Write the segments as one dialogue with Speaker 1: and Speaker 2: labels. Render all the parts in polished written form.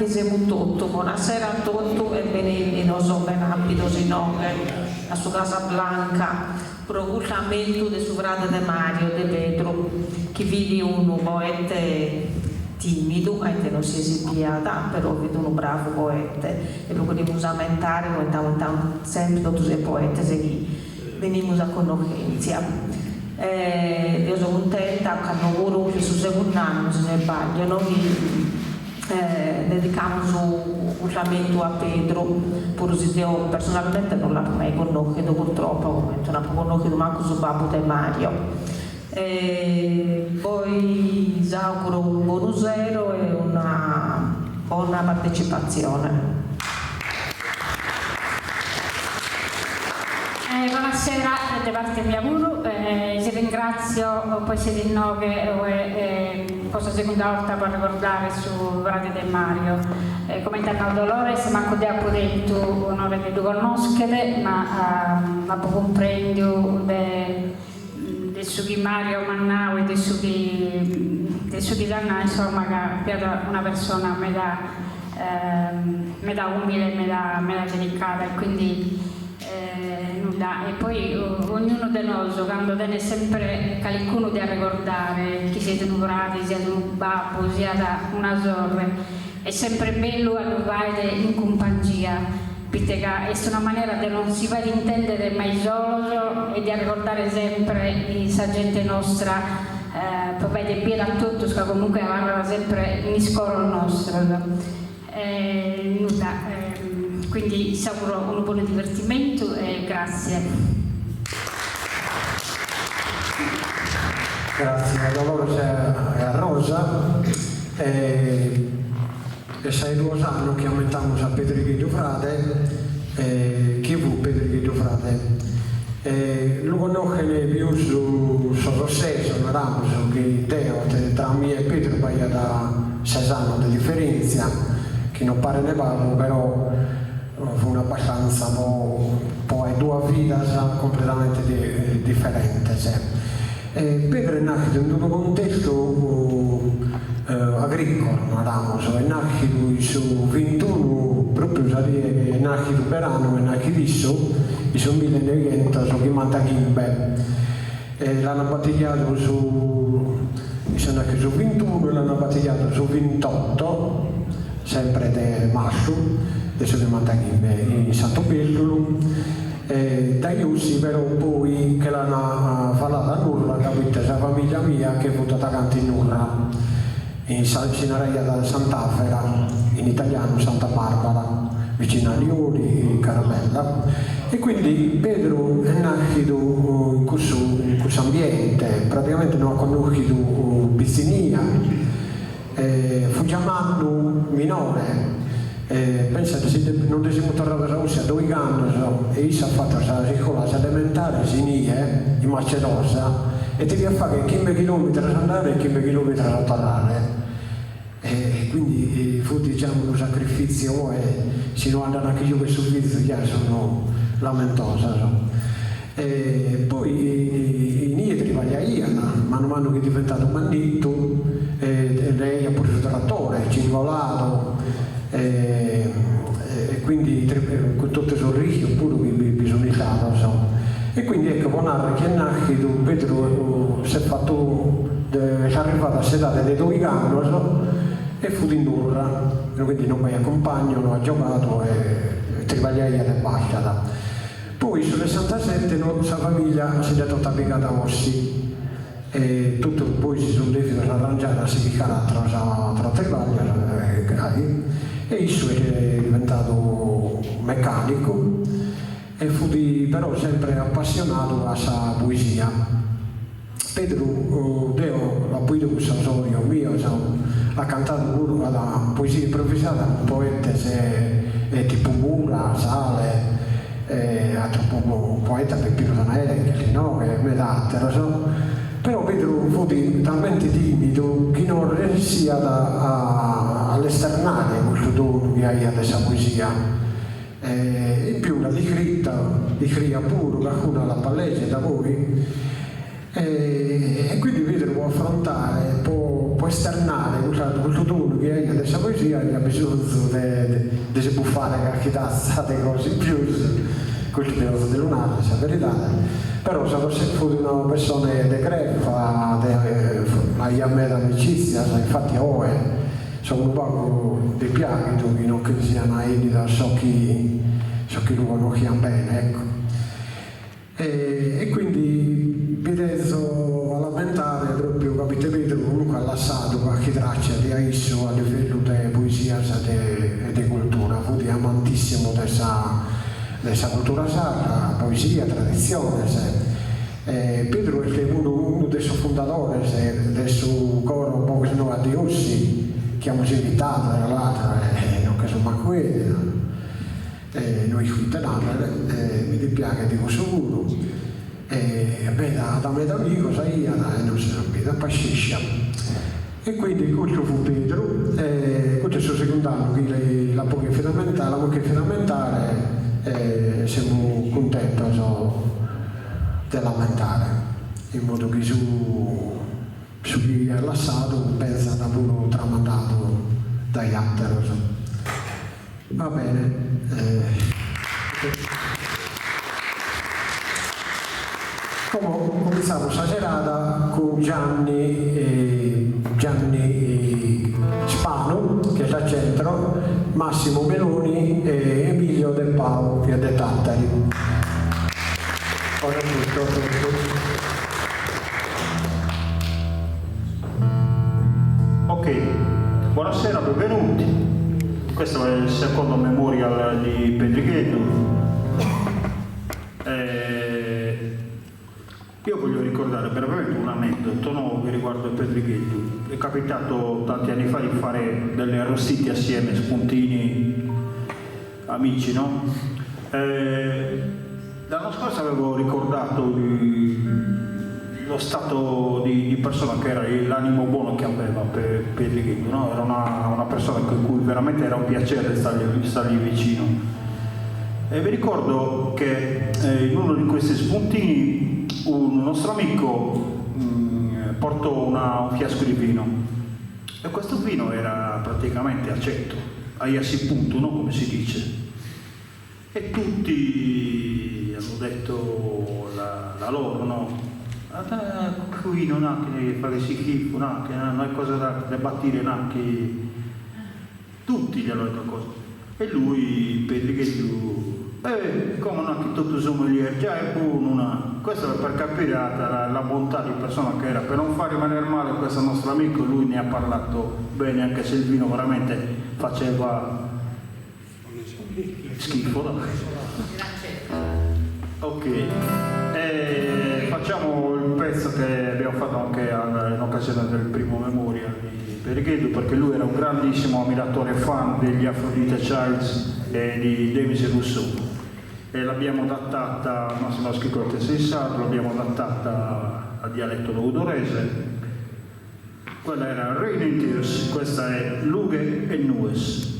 Speaker 1: che siamo tutti, buonasera a tutti e benvenuti ben rapidos in nome a su Casa Blanca, proclamamento de su frate de Mario de Pedro, che vidi un poeta timido, che non si esibia tanto, però vedi un bravo poeta e procuriamo aumentare, aumentando sempre tutti i poeti che venimos a conoscenza. Io sono contenta che hanno voluto che su secondo anno, se ne sbaglio, noi dedicamos un lamento a Pedro, pur se io personalmente non l'ho mai conosciuto purtroppo, non ho conosciuto manco su babbo di Mario. Poi auguro un buon usero e buona partecipazione.
Speaker 2: Buonasera da parte mia guru, ti ringrazio poi se di no che questa seconda volta per ricordare su Radio del Mario come intendo Dolores manco di appunto onore che tu conoscete ma poco comprendo del sughi Mario Mannau e del sughi Danna insomma che è una persona meda umile meda delicata e quindi nulla. E poi ognuno di noi quando tiene sempre qualcuno da ricordare chi siete numerati sia da un babbo sia da una sorella è sempre bello arrivare in compagnia perché è una maniera di non si va ad intendere mai solo e di ricordare sempre la gente nostra per vedere bene a tutti che comunque aveva sempre in scoro nostro nulla. Quindi vi auguro un buon divertimento e grazie.
Speaker 3: Grazie a Dolores e a Rosa. E sei 2 anni che aumentamo a Pedro Frade, chi fu Pedro Frade? Lo conosce più su Roseso, Ramos, che Teo, tra me e Pedro poi da 6 anni di differenza, che non pare ne parlo, però fu abbastanza poi 2 vite completamente differenti. Pedro è nato in un contesto agricolo, è nato su 21, proprio è nato per anno, è nato adesso, sono 1995, l'hanno battigliato sono nato su 21 e l'hanno battigliato su 28, sempre di marzo. Adesso che mantiamo in Santo Pellulo, da Iussi però poi che l'hanno parlato a Nurra, capite, la famiglia mia che è votata attaccante in Nurra, in Salcinaria da Sant'Afera, in italiano Santa Barbara, vicino a Lioni, Caramella, e quindi Pedro è nato in questo ambiente, praticamente non ha conosciuto Bizzinia, fu chiamato minore. Pensate, non siamo tornati a Russia 2 anni e io ho fatto la scuola elementare in Macedonia e devi fare 15 km ad andare e 15 km a tornare e quindi fu diciamo un sacrificio e se non andano anche io che sul video già sono lamentosa e poi io travagliai mano a mano che è diventato bandito e lei ha preso il trattore, cingolato e quindi con tutto il sorriso pure bisogna e quindi ecco buonarra che è nato Pedro si è fatto è arrivato a sedare dei 2 anni e fu di Nurra quindi non mi accompagno, non ha giocato e travagliai e basta poi sul 67 la famiglia si è tutta piegata a Ossi e tutto poi si sono definiti arrangiare a si carattere tra travaglia e io è diventato meccanico e fu però sempre appassionato alla poesia. Pedro Deo, la poesia con Sansorio mio, ha cantato la poesia improvvisata con poeti tipo Mura, Sale, altro poeta Peppino Danaele, che no, che è medattero, però Pedro fu talmente timido che non riuscì all'esternare questo dono che hai adesso poesia. In più la scritta pure, qualcuno alla palese da voi, e quindi Pedro può affrontare, può esternare questo dono che hai adesso poesia e ha bisogno di sbuffare qualche tazza di cose in più. Questo è il lunare, la verità, però se fu una persona di greffa, di amicizia, infatti sono un po' di piaghi che non siano da so chi lo conosciamo bene, ecco. E quindi vi reso a lamentare proprio, capite, Pedro comunque ha lasciato qualche traccia di esso a livello di poesia e di cultura, fu di amantissimo della cultura sacra, poesia, tradizione. Pedro è uno dei suoi fondatori del suo coro Bogus Nova Diossi, siamo invitati, tra l'altro, non che sono manco noi sfruttenate, mi dispiace di questo guru, da me d'amico, sai, non si sapeva, pasciscia. E quindi questo fu Pietro, questo è il suo secondo anno, qui la poche fondamentale, siamo contenti di lamentare, in modo che su chi è lasciato pensa da puro tramandato dagli altri. Va bene. Cominciamo questa serata con Gianni Spano, che è al centro, Massimo Meloni e Emilio Del Pau, che è dei Tattari. Ora tutto.
Speaker 4: Ok, buonasera, benvenuti. Questo è il secondo memorial di Pedrighetto. Io voglio ricordare brevemente un aneddoto nuovo riguardo Pedrighetto. È capitato tanti anni fa di fare delle arrostiti assieme, spuntini, amici, no? L'anno scorso avevo ricordato lo stato di persona che era, l'animo buono che aveva per Pedrighetto, no? Era una persona con cui veramente era un piacere stargli vicino. E vi ricordo che in uno di questi spuntini un nostro amico portò un fiasco di vino, e questo vino era praticamente accetto, aiasi punto, no? Come si dice, e tutti hanno detto la loro, no? Qui non ha che fare schifo, non è cosa da battere, tutti gli hanno detto cose, e lui Pedrighetto come non ha che tutto sommelier, già è buono, questo è per capire la bontà di persona che era, per non far rimanere male questo nostro amico. Lui ne ha parlato bene, anche se il vino veramente faceva schifo, no? Ok, facciamo il pezzo che abbiamo fatto anche in occasione del primo memorial di Pedrighetto, perché lui era un grandissimo ammiratore e fan degli Aphrodite Childs e di Demis Rousseau, e l'abbiamo adattata al Massimo Scritto Sensato, l'abbiamo adattata a dialetto laudorese. Quella era Rain and Tears, questa è Lughe e Nues.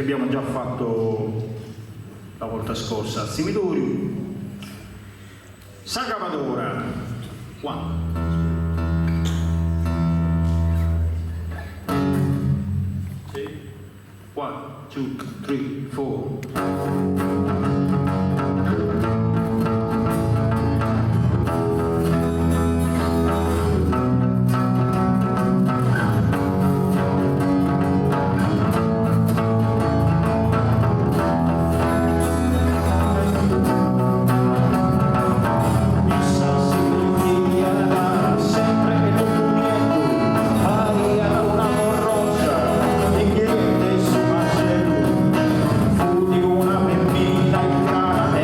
Speaker 4: che abbiamo già fatto la volta scorsa. Simidorio, Sagavadora, 1. Sì. 1, 2, 3, 4.
Speaker 5: Una bambina in cara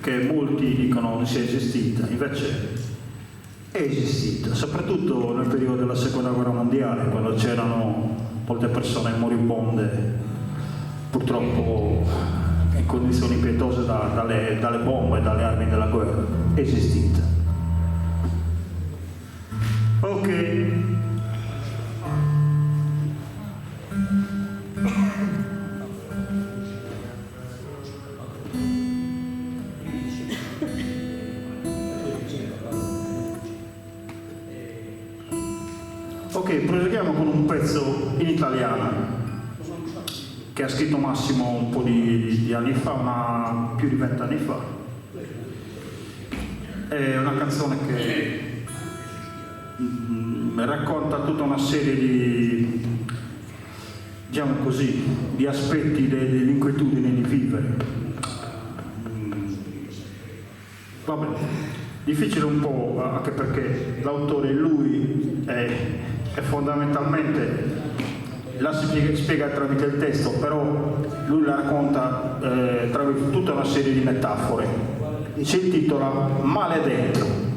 Speaker 4: che molti dicono non sia esistita, invece è esistita, soprattutto nel periodo della seconda guerra mondiale, quando c'erano molte persone moribonde, purtroppo in condizioni pietose dalle bombe e dalle armi della guerra. È esistita. Ok. Ok, proseguiamo con un pezzo in italiano che ha scritto Massimo un po' di anni fa, più di 20 anni fa. È una canzone che racconta tutta una serie di, diciamo così, di aspetti dell'inquietudine di vivere. Va bene, difficile un po', anche perché l'autore, lui, è fondamentalmente, la si spiega tramite il testo, però lui la racconta tramite tutta una serie di metafore. Si intitola Maledetto.
Speaker 5: Maledetto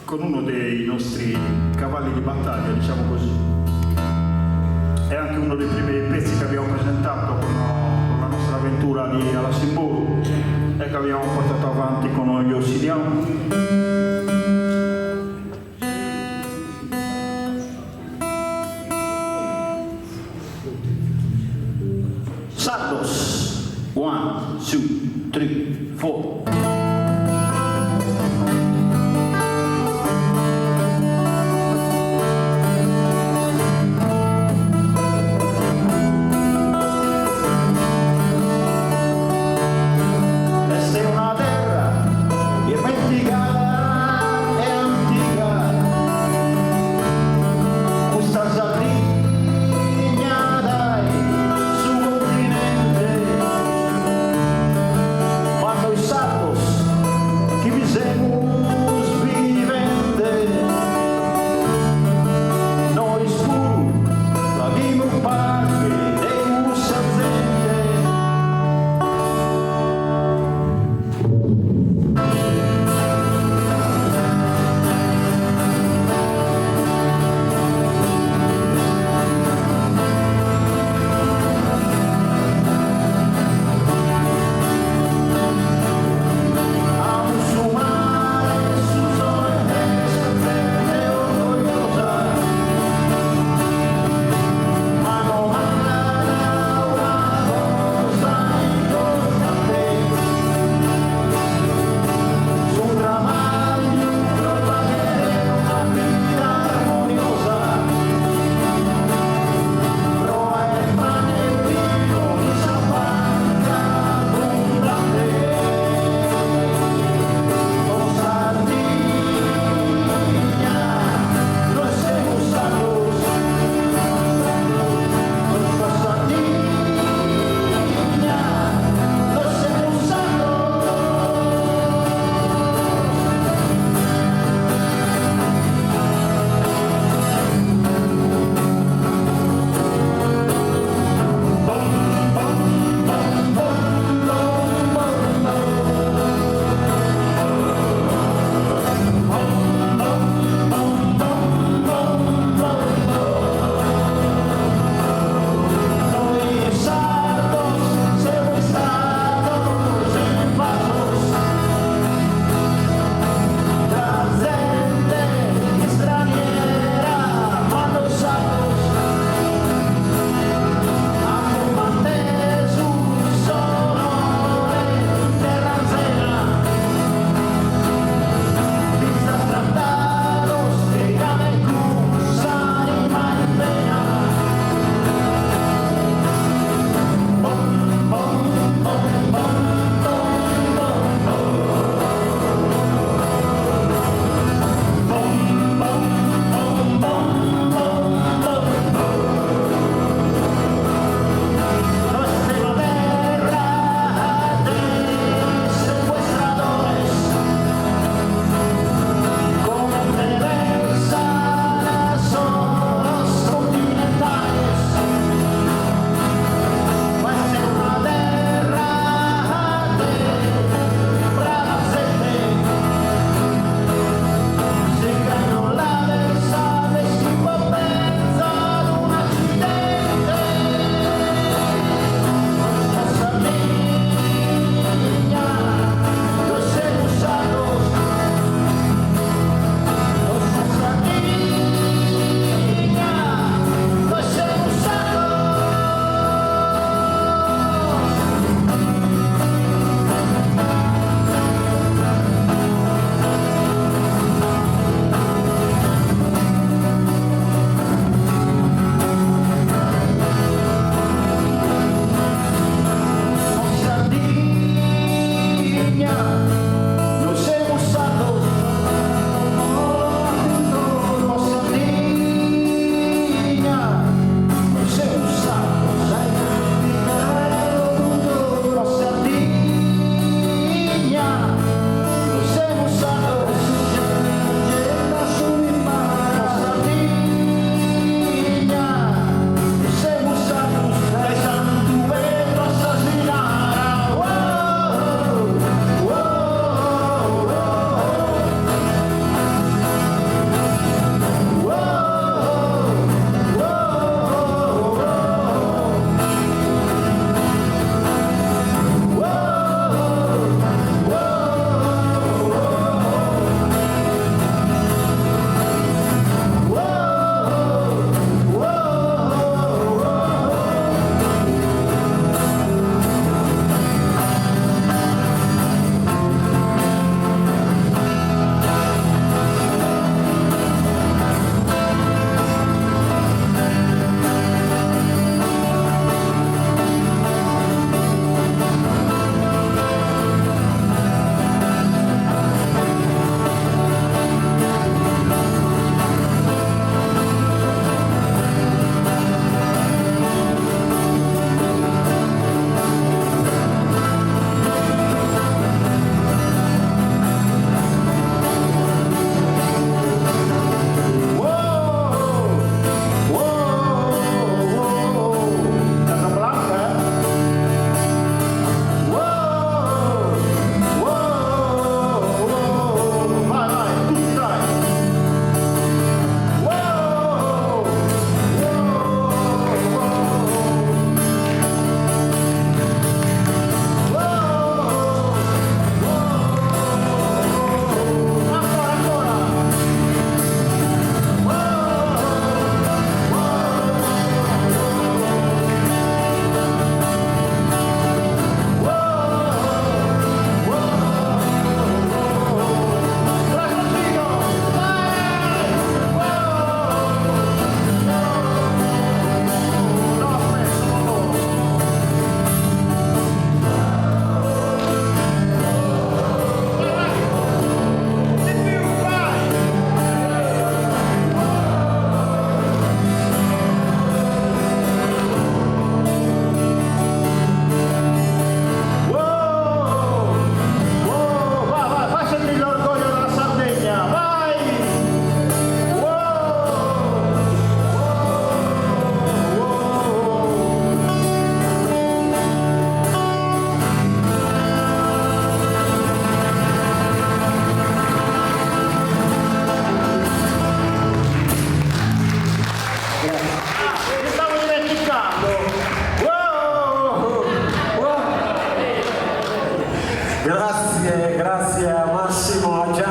Speaker 4: con uno dei nostri cavalli di battaglia, diciamo così. È anche uno dei primi pezzi che abbiamo presentato con la nostra avventura lì alla Simburu e che abbiamo portato avanti con gli Ossidian. Sardos, 1, 2, 3, 4. Questa è una terra dimenticata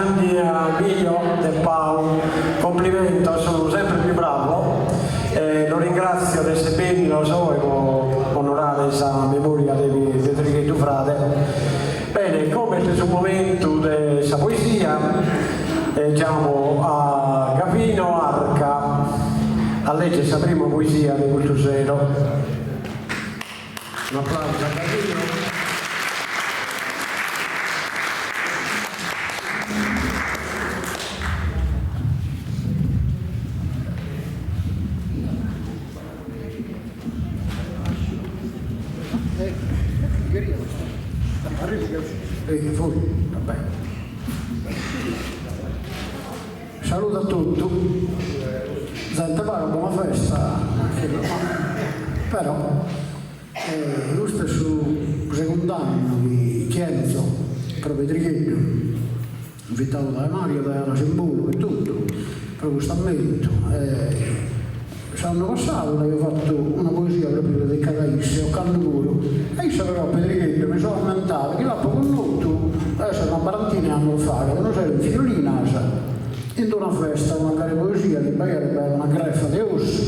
Speaker 3: Giovanni, a Emilio e Paolo, complimento, sono sempre più bravo. Lo ringrazio di essere lo so, e onorare questa memoria di Pedrighetto Frade. Bene, come è il momento di questa poesia, diciamo a Gavino Arca a leggere questa prima poesia di questo sero. Un applauso a Gavino. Fuori, vabbè. Saluto a tutti, sente pare buona festa, però lo stesso secondo anno di Chienzo, proprio Trighetto, invitato da Mario, da Simbolo e tutto, proprio stammento. L'anno passato avevo fatto una poesia proprio dedicata a Isse, ho canto pure, e io però Pedrighetto mi sono ammentato che l'ho conosciuto, adesso una quarantina anni fa, che non c'era un figlio lì in casa, in una festa, una cara poesia, che poi una greffa di osso,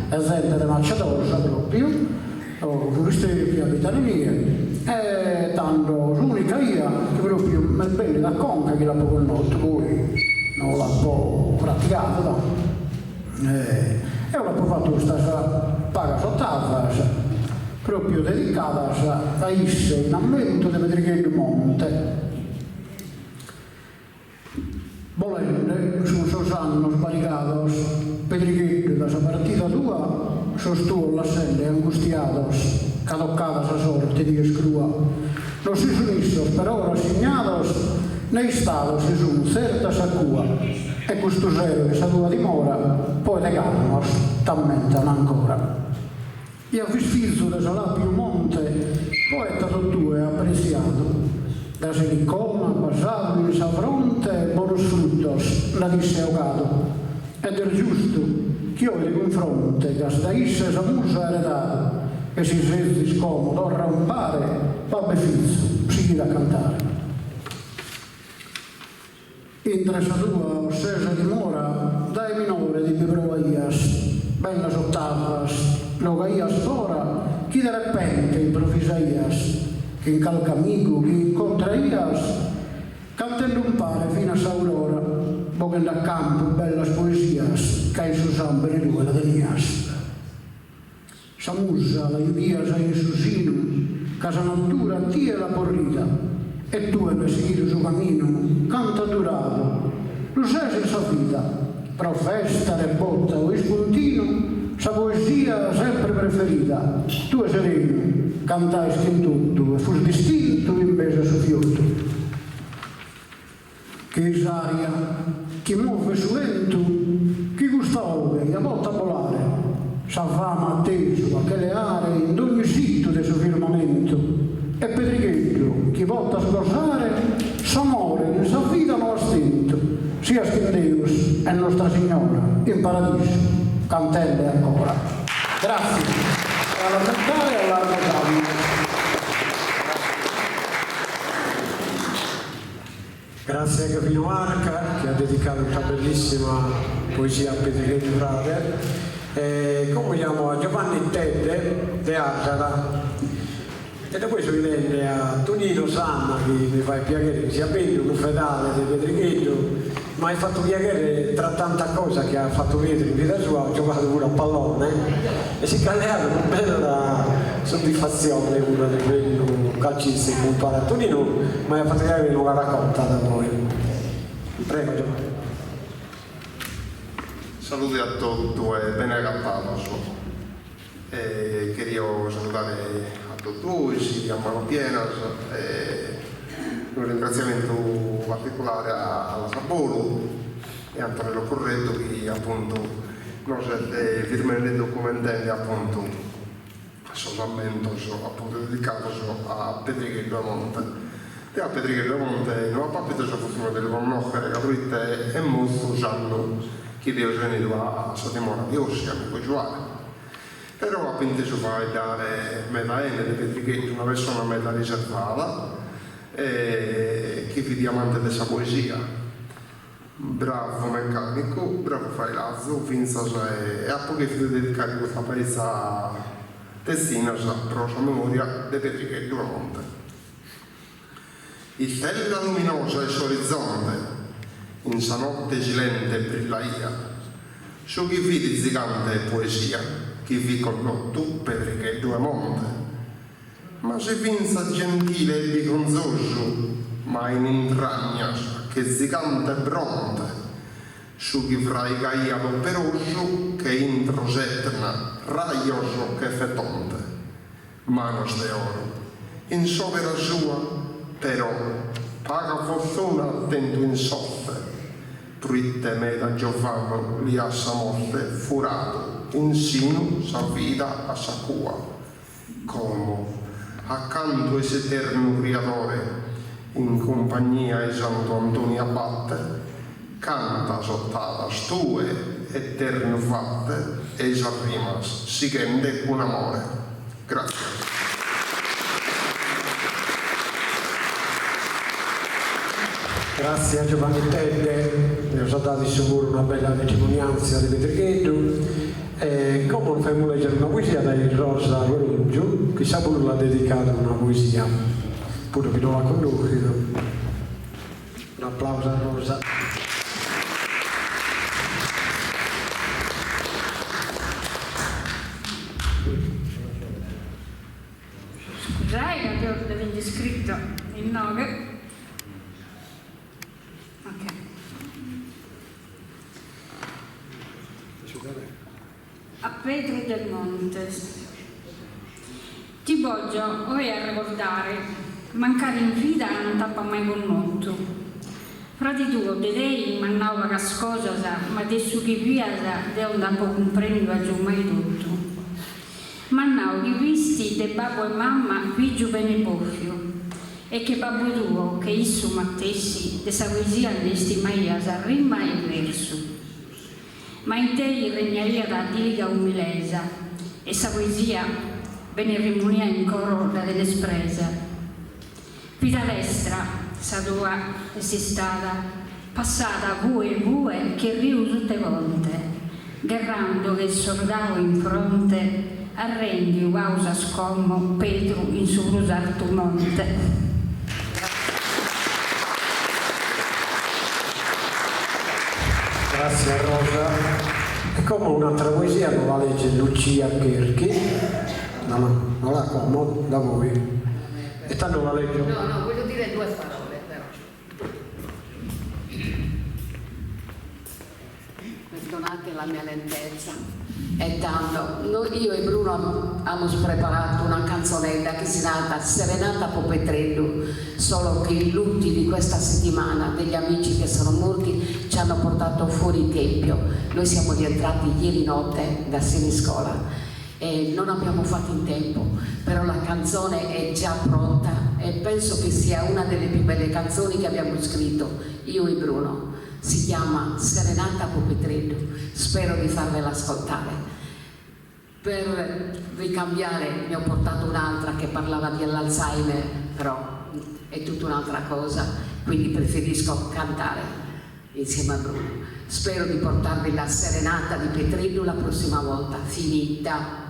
Speaker 3: e gente di Macciatorsa proprio, con queste che abitano mia, e tanto l'unica io, che proprio mi è bene da conca che l'ho conosciuto, poi non l'ho un po' praticato, no? E ho fatto questa paga sott'altra, proprio dedicata a Isse, in ammento di Pedrighetto Monte. Volendo, su Sosanno sbaricados, Pedrighetto da sua partita tua, sostuvo l'assente angustiados, cadoccadas a sorte di escrua. Los isonissos per ora signados, nei stados si sono certa sacua, e questo zero che sa tua dimora, poi le calmos t'ammentano ancora. Io vi sfizo da Salapio Monte, poeta tu e apprezzato, da Silicona, basato in sa fronte, buonos frutos, la disse Augato, ed è giusto che io di confronte, che sta issa sa musa eredata, che si svezzi scomodo a rampare, babbe fizzo, si da cantare. Intra sa tua ossesa dimora, dai minore di Bibrovaias, bella sottavas, logaias fora, chi de repente improvvisaias, che incalca amico, che incontraias, cantando un pare fino a s'aurora, bogando a campo bellas poesias, che in su sambere due la tenias. Sa musa, la iudias a in su sino, casa natura tia la porrita, e tu hai seguito il suo cammino, canta durato, lo sai in sua vita, però festa, rebotta o spuntino, sa poesia sempre preferita, tu è sereno, cantai in tutto, e fu distinto invece su fiotto. Che isaria, chi muove su vento, chi gusta ove, a volta volare, sa fama atteso a che le aree in ogni sito del suo firmamento, e Pedrighetto, chi volta a sgorciare, s'amore in sua vita non ha stinto, sia che Deus e Nostra Signora in paradiso, cantelle ancora. Grazie. E alla mentale e alla mentale. Grazie a Gavino Arca che ha dedicato questa bellissima poesia a Pedrighetto Frade. Comuniamo a Giovanni Tedde di Arcara. E da questo viene a Tonino Sanna, che mi fa piacere che sia bene, un fedele di Pedrighetto, ma hai fatto piacere tra tanta cosa che ha fatto vedere in vita sua, ha giocato pure a pallone e si è calleato con bella soddisfazione uno di quei calcisti che compare a Tonino, ma ha fatto piacere una racconta da voi. Prego Giovanni.
Speaker 5: Saluti a tutti e bene agappato. Quería saludar a tutti, a mano piena, un ringraziamento particolare alla Sabolo e a Antonello Corretto che appunto non siete firmemente documentati appunto solamente appunto dedicato a Pedrighetto Monte. E a Pedrighetto Monte non ha capito se fossimo delle conoscere che è molto giallo che Dio se ne va a dimora di Ossi, amico Giovanni. Però appunto si fa dare metà di Pedrighetto una persona metà riservata che vi diamante della poesia. bravo meccanico, bravo failazzo, finza e a poche fide dedicare questa paesa testina rosa memoria de Petrichello a monte. Il stella luminosa e s'orizzonte, in sa notte silente brillaia, su chi vidi zigante poesia, chi vi con tu Petrichello a monte. Ma se vinza gentile e bigonzoso, ma in intragna che zigante bronte, su chi frai gaia operoso, che introsetna raioso che fetonte, manos de oro, in sovera sua, però, paga fortuna attento in soffe, truitte me da Giovanno li ha sa morte, furato, insino sa vida a sa cua, como, accanto ese eterno criatore, in compagnia di Santo Antonio Abbatte, canta sottata stue eterne fatte e esarrimas si rende con amore. Grazie.
Speaker 3: Grazie a Giovanni Telle, ne ho già dato sicuro una bella testimonianza di Petrichello. Come non fai leggere una poesia da Rosa Gorungio, chissà pure l'ha dedicata una poesia, pure che non la conosco. Un applauso a Rosa.
Speaker 2: Scusate che avevo scritto il nome. Ok. A Pedro del Monte. Ti voglio ora a ricordare, mancare in vita non t'appa mai conosciuto. Frati tuo, vedei, mannava cascosa, ma adesso che via, non t'appa comprendere giù mai tutto. Mannau che visti de babbo e mamma qui giù bene boffio, e che babbo tuo, che isso mattessi, de sa poesia andesti mai a sa rima e verso. Ma in te regnaria da diliga umilesa, e sa poesia bene rimunia in coro da dell'espresa. Vita destra, sa tua e si stata, passata bue che riu tutte volte, guerrando che soldavo in fronte, arrendi uausa scommo Petro in su rusarto monte.
Speaker 3: Grazie a Rosa. E come un'altra poesia non la legge Lucia Cherchi, non la como da voi. E tanto la leggo.
Speaker 6: No, voglio dire due parole però. Perdonate la mia lentezza. E tanto, io e Bruno abbiamo preparato una canzonetta che si chiama Serenata po' Petrello, solo che i lutti di questa settimana degli amici che sono morti ci hanno portato fuori tempio. Noi siamo rientrati ieri notte da Siniscola e non abbiamo fatto in tempo, però la canzone è già pronta e penso che sia una delle più belle canzoni che abbiamo scritto io e Bruno. Si chiama Serenata po' Petrello, spero di farvela ascoltare. Per ricambiare ne ho portato un'altra che parlava dell'Alzheimer, però è tutta un'altra cosa, quindi preferisco cantare insieme a Bruno. Spero di portarvi la Serenata di Petrello la prossima volta, finita.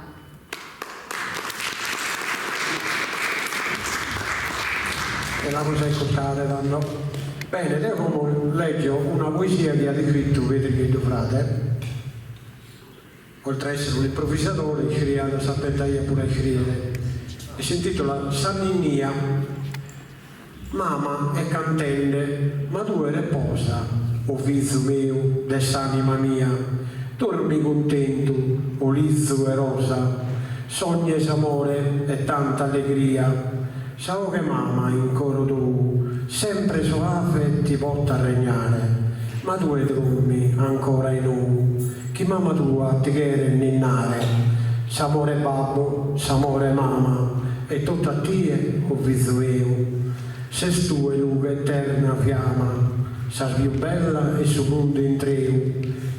Speaker 3: E la cosa ascoltare danno. Bene, adesso leggo una poesia che ha scritto Petrichello frate. Oltre a essere un improvvisatore, scrive, sapete pure scrivere. E si intitola Sanninnia. Mamma è cantende, ma tu riposa, o figlio mio, dell'anima mia. Dormi contento, o lizzo e rosa, sogni d'amore e tanta allegria. Sao che mamma in coro tu, sempre soave ti porta a regnare, ma tu dormi ancora in noi, chi mamma tua ti chiede ninnare, s'amore babbo, s'amore mamma, e tutto a te ho visto io, se tu e luga eterna fiamma, sa più bella e su mondo intero,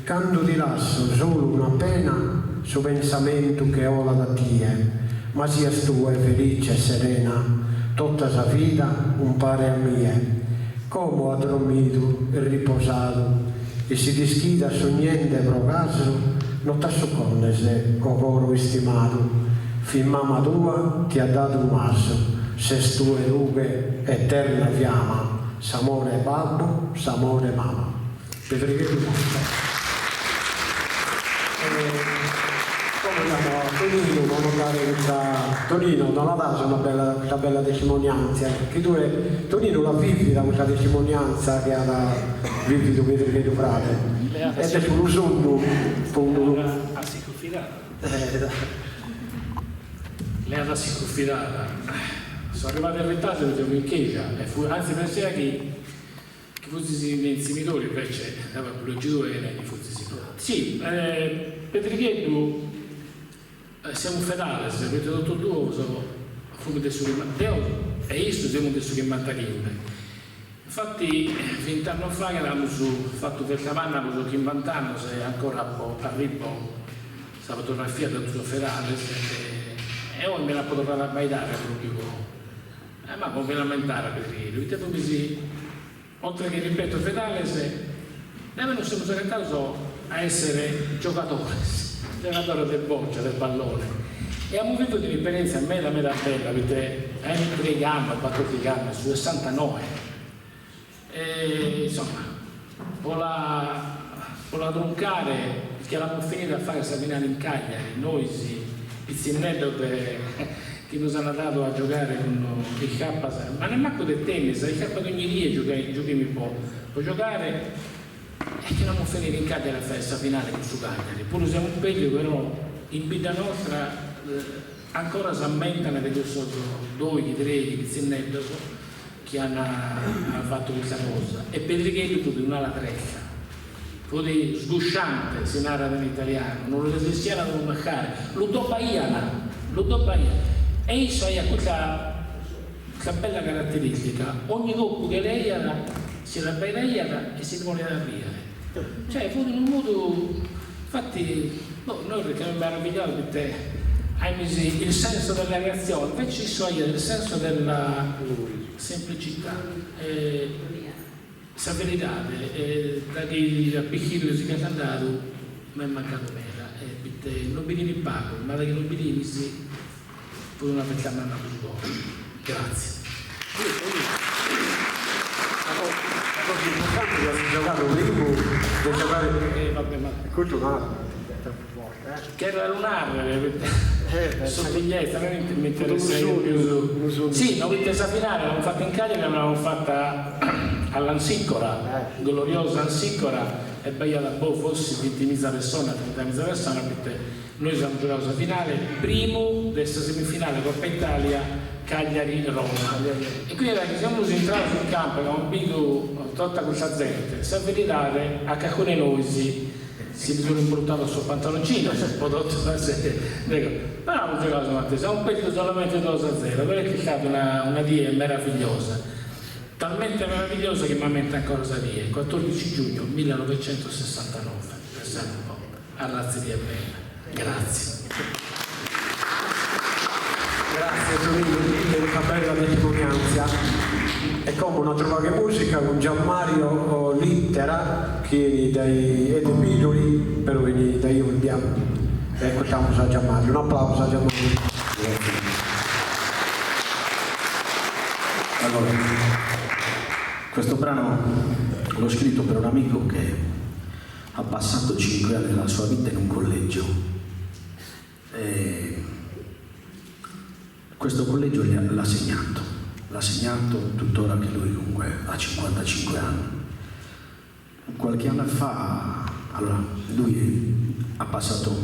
Speaker 3: quando ti lascio solo una pena, su pensamento che ho da te, ma sia tu felice e serena, tutta sa vita un pare a mia, come ha dormito e riposato, e si dischida su niente pro caso, non ti soccorre con coro stimato, fin mamma tua ti ha dato un masso, se tue rughe eterna fiamma, s'amore babbo, s'amore mamma. Pedrighetto come siamo a Tonino, Tonino non la dà una bella testimonianza, che tu Tonino la vivi da questa testimonianza che ha vivi tu Pedrighetto frate, ed è sullo sonno
Speaker 7: a sicurfidata. Lei ha sicurfidata. Sono arrivato in ritardo perché ero in chiesa, anzi pensavo che fossi in insimitore, invece lo giuro che lei fosse sicuro. Sì, Pedrighetto siamo fedeli, perché tutti e due siamo adesso e io siamo adesso che mantengono. Infatti 20 anni fa che avevamo fatto per capanna, avevo 50 anni, se ancora arrivo, stavo tornando a Fiat al suo fedele, e ora me la potrò fare a baitare, ma come lamentare per dire, oltre che ripeto fedele, noi non siamo segretario a essere giocatori del boccia, del pallone, e abbiamo avuto un'esperienza meda bella, perché abbiamo 3 gambe, 4 gambe, su 69, e insomma, con la troncare, che l'abbiamo finita a fare questa finale in Cagliari, noi pizzinello che ci hanno dato a giocare con il K, ma non manco del tennis, il K di ogni dia giochiamo un po', puoi giocare, e che non finire in Cagliari la festa finale con su Cagliari, pure siamo un periodo però in vita nostra ancora si ammentano di questo 2, 3 pizzinello che hanno fatto questa cosa, e Pedrighetto di un'ala treccia, poi sgusciante si narra in italiano, non lo esistiamo da mancare, lo doppaiana, e io ha questa bella caratteristica, ogni dopo che lei si rabbaiava e si vuole arrivare, cioè fu in un modo, infatti noi riteniamo meraviglioso perché hai messo il senso della reazione, invece io il senso della semplicità, severità, da che a Picchillo si è andato mi è mancato mera, perché non mi in pago, ma da che non mi dici poi una facciamo una cosa. Grazie.
Speaker 3: La cosa importante è che giocato primo, di giocare
Speaker 7: vabbè, ma
Speaker 3: questo
Speaker 7: che era lunare, sottiglietta, non mi interessa più. Sì, non mi interessa finale, l'abbiamo fatta in Cagliari, l'abbiamo fatta all'Ansicora, gloriosa Ansicora, e bella da fossi 20.000 persone, 30.000 persone, perché noi siamo giocato la finale, primo desta semifinale Coppa Italia, Cagliari-Roma. E quindi siamo entrati sul campo, abbiamo vinto tutta questa gente, se vedete a Caccone Noisi si sono imbruttato sul pantaloncino, però abbiamo giocato con te, siamo perso solamente 2-0, perché è stata una die meravigliosa, talmente meravigliosa che mi ammette ancora questa die, 14 giugno 1969, a Razzeria Bella. Grazie.
Speaker 3: Grazie Tonino per questa bella testimonianza. E come una trovata musica con Gianmario Littera, che dai Edemidoli, però viene da Iulbia. E ascoltiamo a Gianmario. Un applauso a Gianmario.
Speaker 8: Grazie. Allora, questo brano l'ho scritto per un amico che ha passato 5 anni della sua vita in un collegio. E questo collegio l'ha segnato tuttora, che lui comunque ha 55 anni. Qualche anno fa, allora, lui ha passato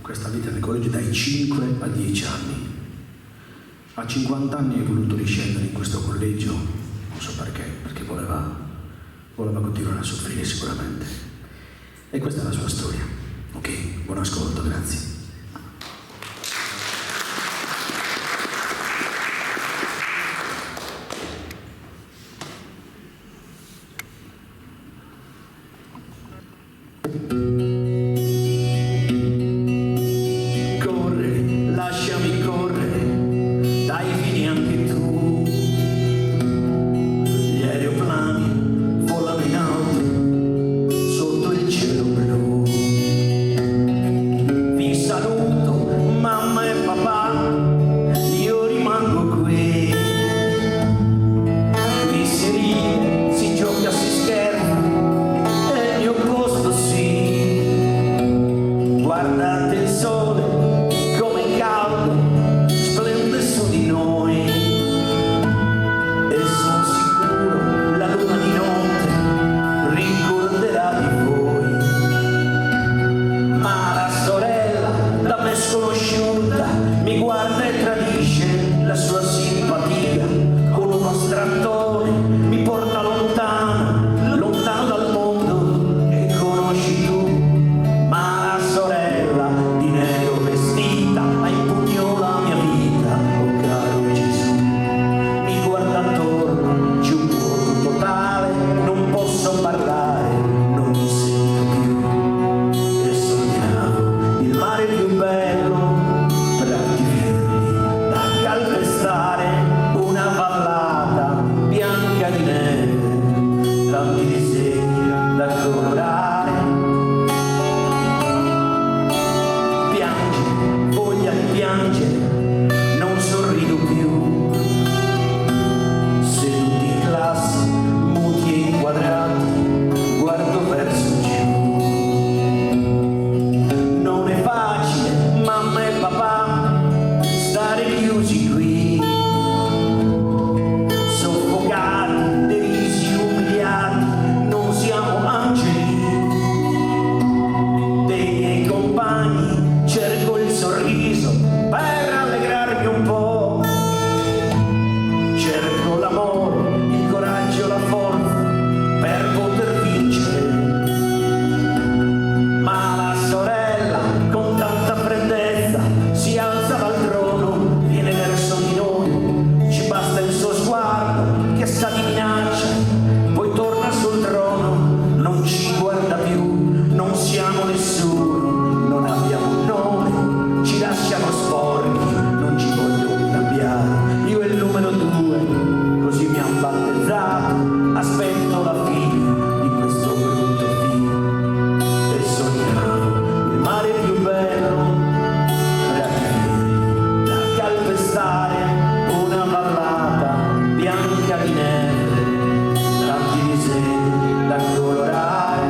Speaker 8: questa vita nel collegio dai 5 a 10 anni. A 50 anni è voluto riscendere in questo collegio, non so perché voleva continuare a soffrire sicuramente. E questa è la sua storia. Ok, buon ascolto, grazie. Corre, lasciami correre, dai fini anche tu,
Speaker 9: tanti disegni da colorare. Piange, voglia di piangere, non sorrido più. Seduti in classe, muti e inquadrati, guardo verso giù. Non è facile, mamma e papà, stare chiusi qui, soffocati, derisi, umiliati, non siamo angeli. Dei miei compagni cerco il sorriso per rallegrarmi un po', cerco l'amore, il coraggio, la forza per poter vincere. Ma la sorella con tanta freddezza si alza dal trono, viene verso di noi, ci basta il suo sguardo che sa di minaccia, poi torna sul trono, non ci guarda più, non siamo nessuno, non abbiamo un nome, ci lasciano sporchi, non ci vogliono cambiare. Io e il numero 2, così mi han battezzato, aspetto la fine di questo brutto film e sognavo il mare più bello da calpestare, una vallata bianca di neve, tanti disegni da colorare.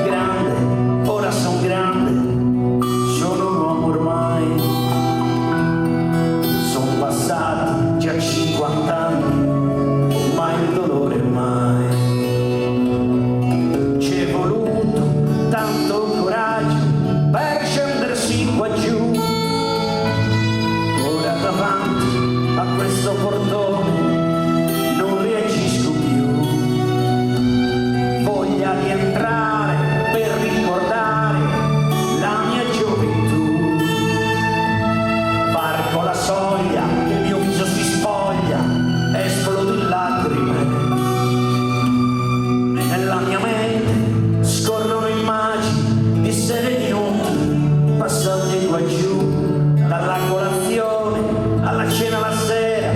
Speaker 9: Grande, ora son grande, sono un uomo ormai, son passati già 50 anni, ma il dolore mai. Ci è voluto tanto coraggio per scendersi qua giù. Ora davanti a questo portone non reagisco più. Voglia di entrare per ricordare la mia gioventù. Varco la soglia, il mio viso si spoglia, esplodo in lacrime. Nella mia mente scorrono immagini di sere minuti passati qua giù, dalla colazione alla cena la sera,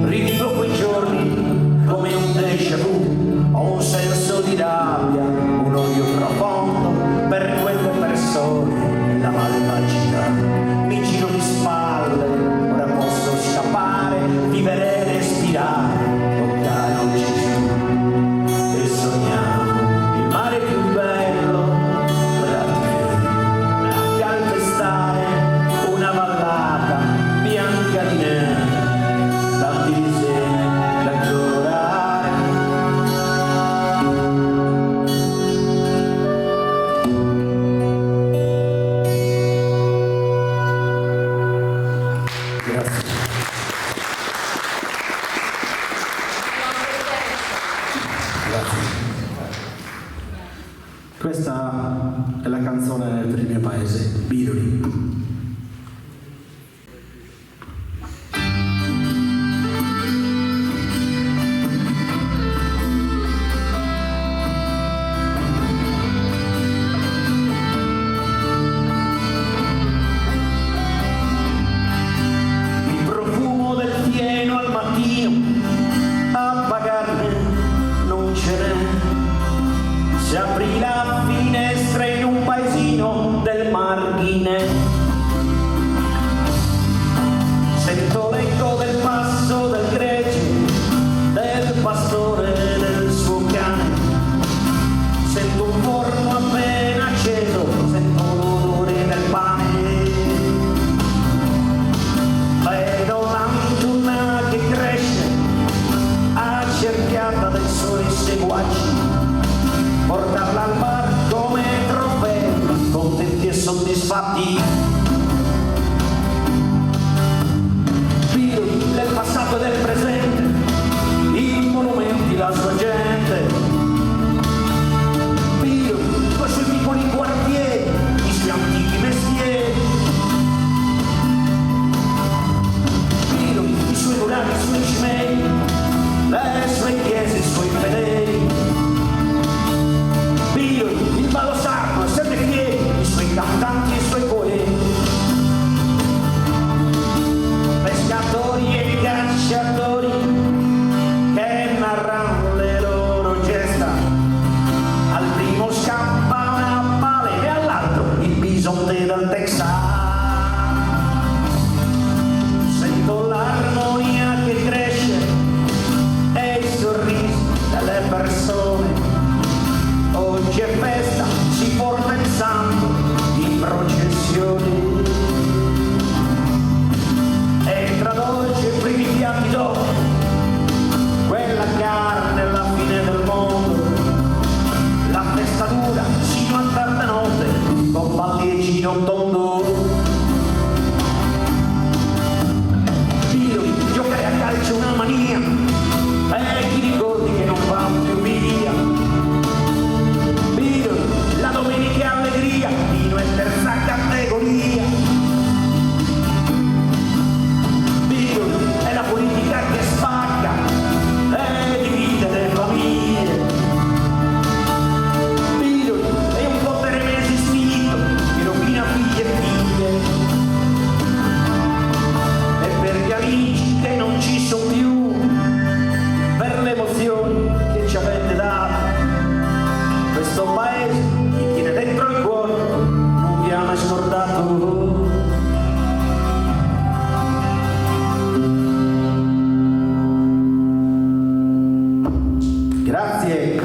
Speaker 9: rivivo quei giorni come un déjà vu. Ho un senso di rabbia, un odio profondo per quelle persone, la malvagità. Mi giro di spalle, ora posso scappare, vivere e respirare, toccare un Gesù e sognavo il mare più bello da calpestare, una vallata bianca di neve, tanti disegni da colorare.
Speaker 8: Grazie. Grazie. Questa è la canzone per il mio paese, Biroli. Il profumo del fieno al mattino, a pagarne non ce n'è. Si aprì la finestra in un paesino del margine. Sento l'eco del passo del gregge, del pastore e del suo cane. Sento un forno appena acceso, sento l'odore del pane. Vedo l'antuna che cresce, accerchiata dai suoi seguaci. Portarla al bar come trofeo, contenti e soddisfatti. Biroli del passato e del presente, i monumenti, la sua gente. Biroli con i suoi piccoli quartieri, i suoi antichi mestieri. Biroli, i suoi rurali, i suoi cimeli, le sue chiese, i suoi fedeli. Biroli, il ballo sacro, sempre fieri, i suoi cantanti e i suoi poeti.
Speaker 9: Grazie.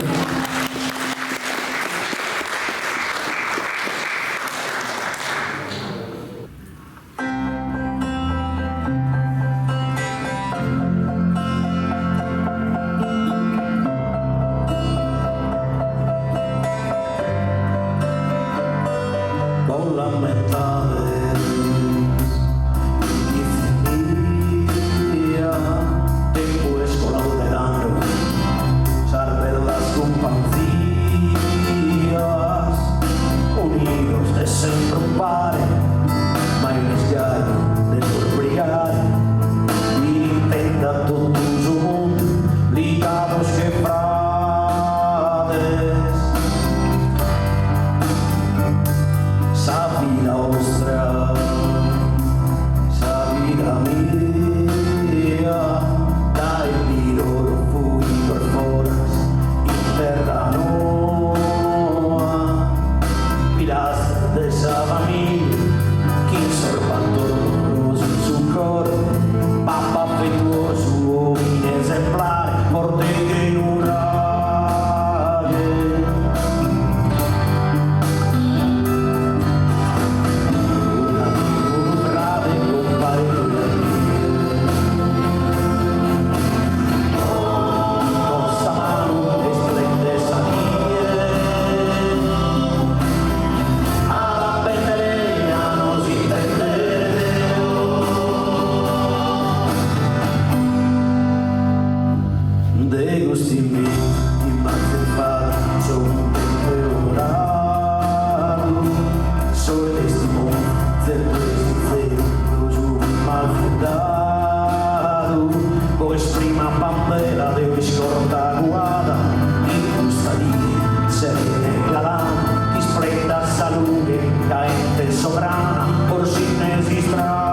Speaker 10: Con la mentale día después colaborando salve las compañías unidos de sempre un pare mai rischiare de sorbrigare intenda tutto su mondo ligados que frades sa vida ostra sa vida mia dai miro fui per foras in terra noa pilastro de sa famiglia chi sorbatto roso sul cor papà affettuoso uomini esemplare forte che non rade prima bandera de riscorda guada in custodia serene galante chi splenda salute caente sovrana porcinesi strada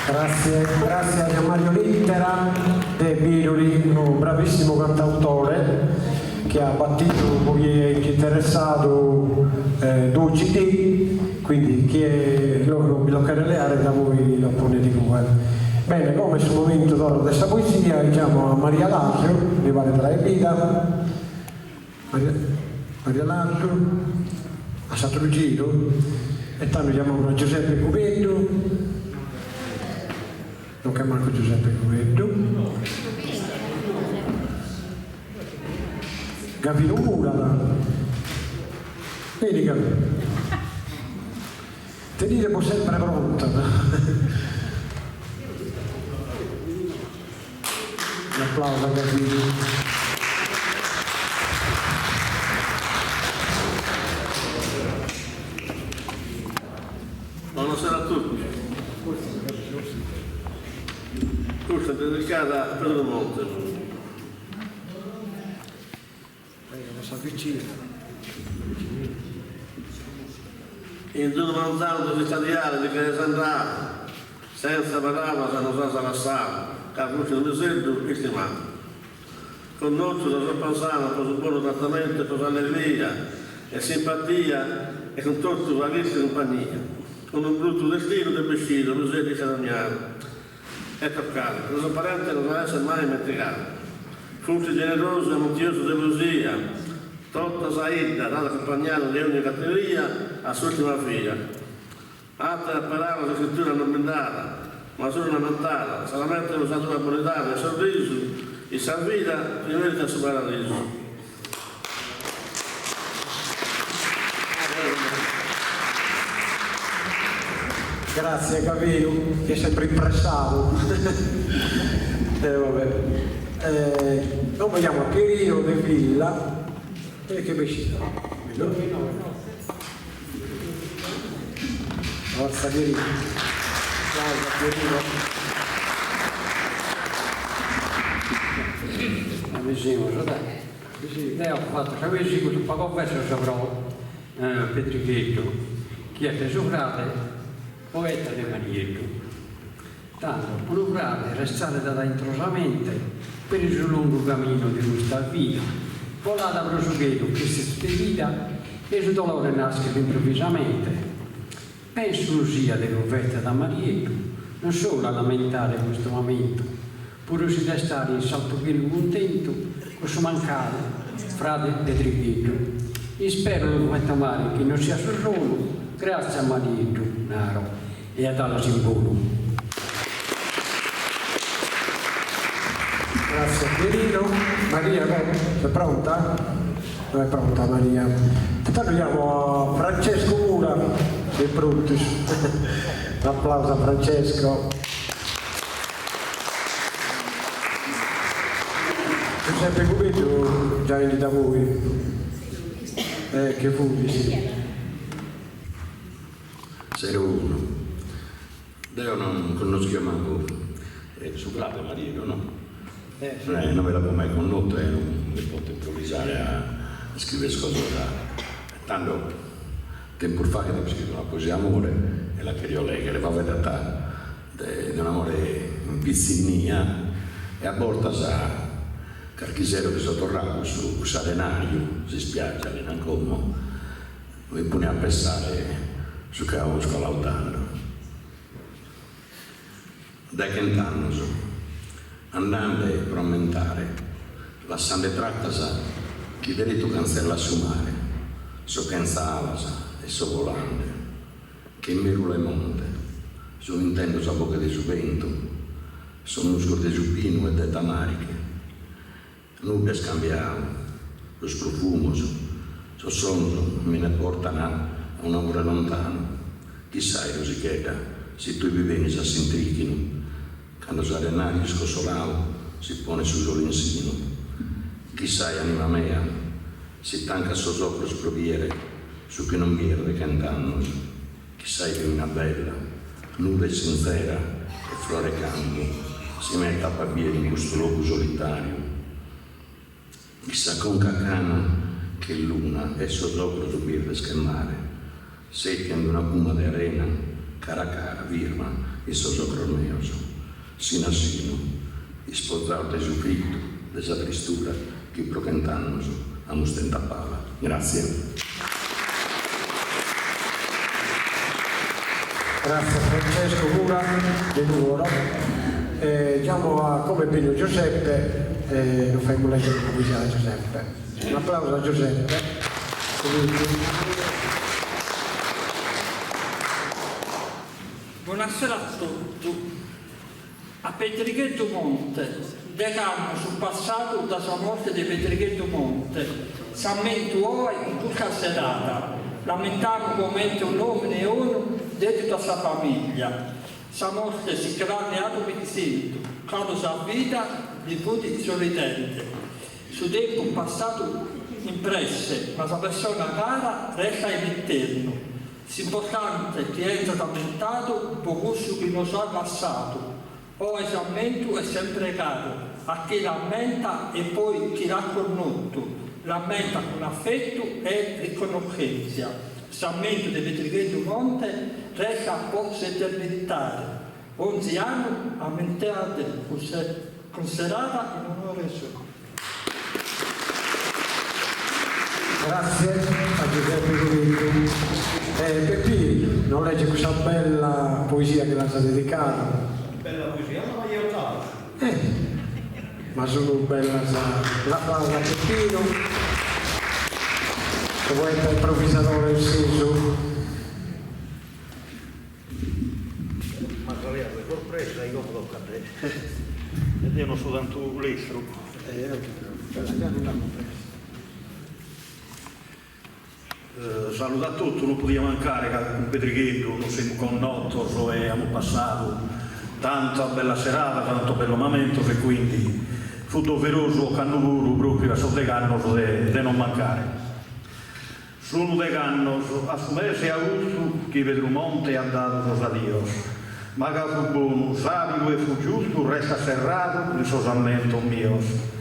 Speaker 3: Grazie a Mario Littera e Biruli, un bravissimo cantautore che ha battito, poi è interessato 2 CD, quindi chi lo querelare da voi lo pone di cuore. Bene, come sul momento d'oro di questa poesia diciamo a Maria Laggio, mi pare tra le vita, Maria Laggio, a Satrugiro, e tanto chiamiamo a Giuseppe Cuvetto, non che manco Giuseppe Cuvetto, Gavino Mura, vedi Gavino, tenete poi sempre pronta. Un applauso a Gavino.
Speaker 11: Buonasera a tutti. Questa è dedicata a Pedro Monte. In giorno mangiando di stadiale di che Sandrato, senza parlare, se non sa la sala, Carluccio di Misello e stimato. Con noi da sua pensata, per un buon trattamento, per allegria e simpatia e con tutto valisse compagnia. Con un brutto destino del vestito, Misello di Caragnano. È toccato, il suo parente non deve essere mai dimenticato. Fugge generoso e amoroso di Lusia, Totta Saida, data accompagnata di ogni cattiveria, a sua ultima figlia. Altra parola di scrittura non bendata, ma solo lamentata, solamente usato la bonità e sorriso, e salvita di merita sul paradiso.
Speaker 3: Grazie Gavino, che è sempre impressato. Non vogliamo a Pierino De Villa, che vestito? Forza Pierino. Applauso a Pierino.
Speaker 12: Lei ha fatto, se avessi questo poco verso saprò Petrichetto, chi è tesorato poeta di Marietto. Tanto, onorare restare da introsamente per il suo lungo cammino di questa vita, volata prosughetto che si spedita e il dolore nasce improvvisamente. Penso sia dell'offerta da Marietto, non solo a lamentare questo momento, pure si deve stare in salto pieno contento con suo mancare frate Petrichetto. E spero lo momento male che non sia solo, grazie a Marietto Naro e a Dalla Simbolo.
Speaker 3: Grazie Pierino. Maria, sei pronta? Non è pronta Maria. Intanto andiamo a Francesco Mura dei Brutus. Un applauso a Francesco. Giuseppe Cuvetto già vieni da voi. Che fu sì.
Speaker 13: 01. Io non conosco manco su Clave Marino, no? Non me l'avevo mai conosciuto e non mi posso improvvisare a scrivere cose da tanto tempo fa che ho scritto una poesia amore e la che io leggo, le va a vedere di un amore in pizzinia e a borda sa Carchisero che sono tornato su Sarenario, si spiaggia lì in Ancomo, mi pone a pensare su che avevo scolautando. Da che anno andando per aumentare, lasciando trattasa, chi diritto cancella su mare, so canzava e so volante, che miru le monte, so intendo sa bocca di su vento, so muscolo di su pino e de tamariche, nulla scambiavo, lo sprofumo, so sonso, me ne portano a un amore lontano, chissà rosichetta, se tu vivevi a s'intrichino, quando Sarenario scosolavo si pone sul solensino. Chissà, anima mea, si tanca so sopra sproviere, su che non pierde cantando. Chissà che una bella, nuda e sincera, e flore campo, si mette a papiere in questo luogo solitario. Chissà con cacano che luna e so sopra su pierde schermare, secchia in una puma di arena, cara cara, Virma, e sosocroneoso, sino a sino, e sposato de Giuffritto, desa tristura, che procantanoso, a mustenta pala. Grazie.
Speaker 3: Grazie Francesco Cura di Nuoro. Diamo come Pino Giuseppe, lo faremo leggere la poesia a Giuseppe. Un applauso a Giuseppe.
Speaker 14: Buonasera a tutti. A Pedrighetto Monte, decano sul passato da sua morte di Pedrighetto Monte, s'ammento ora in tutta serata, lamentiamo come un uomo e uno dedito a sua famiglia. Sa morte si grande atomi di sento, quando sa vita di tutti sorridente. Su tempo passato impresse, ma sa persona cara resta in eterno. S'importante che è lamentato, poco su chi non sa passato. O esammento è sempre caro, a chi lamenta e poi chi l'ha conosciuto. Lamenta con affetto e riconoscenza. Sammento di Pedrighetto Monte resta posso eternità. 11 anni ammentate considerata in onore suo.
Speaker 3: Grazie a Giuseppe Giuffritto. Peppi, non legge questa bella poesia che l'ha dedicata?
Speaker 10: Bella poesia, ma io caro.
Speaker 3: Ma sono bella l'applauso a Peppino. Se vuoi per improvvisatore il senso.
Speaker 10: Ma sarebbe sorpresa, io tocca a te. Ed io non so tanto l'estro. Saluto a tutti, non podia mancare che con Pedrighetto non siamo connotto e abbiamo passato tanta bella serata, tanto bello momento che quindi fu doveroso cannuguru proprio a sotteganno di non mancare. Sono deganno a su mese a uso che Pedro Monte ha dato a Dio, ma che fu buono, sabido e fu giusto, resta serrato il sosamento mio.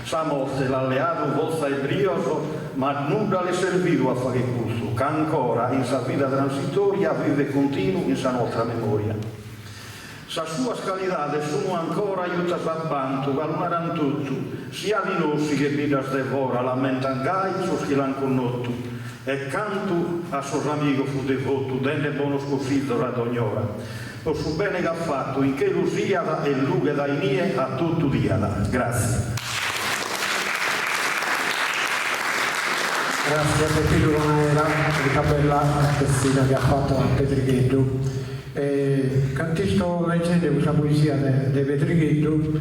Speaker 10: Sa morte l'alleato vostra e brioso, ma nulla le servito a fare questo, che ancora in sa vita transitoria vive continuo in sa nostra memoria. Sa sua scalidade sono ancora aiuta a banto, calmaran tutto, sia di nostri che vita devora, lamentan gai, soschilan con notto, e canto a sos amico fu devoto, denne buono sconfitto radognora. O su bene che ha fatto, in che lo siada e lughe dai mie a tutto diada. Grazie.
Speaker 3: Grazie a Peppino Ronera, la bella testina che ha fatto a Pedrighetto. Cantisto leggendo questa poesia di Pedrighetto,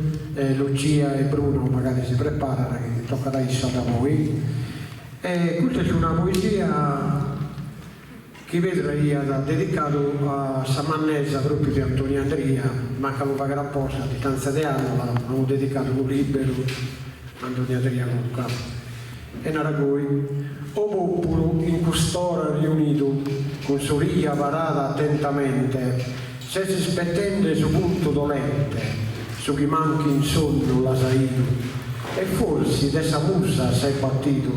Speaker 3: Lucia e Bruno magari si preparano, che tocca da essa da voi. Questa è una poesia che vedrei dedicato a Samannesa proprio di Antonio Andria, manca lo paga apposta di tanza di anno, l'hanno dedicato un libero Antonio Andria Luca. E Naragoi, o popolo in quest'ora riunito, con soriglia varata attentamente, se si spettende su punto dolente, su chi manchi in sonno la saito, e forse dessa musa sei partito,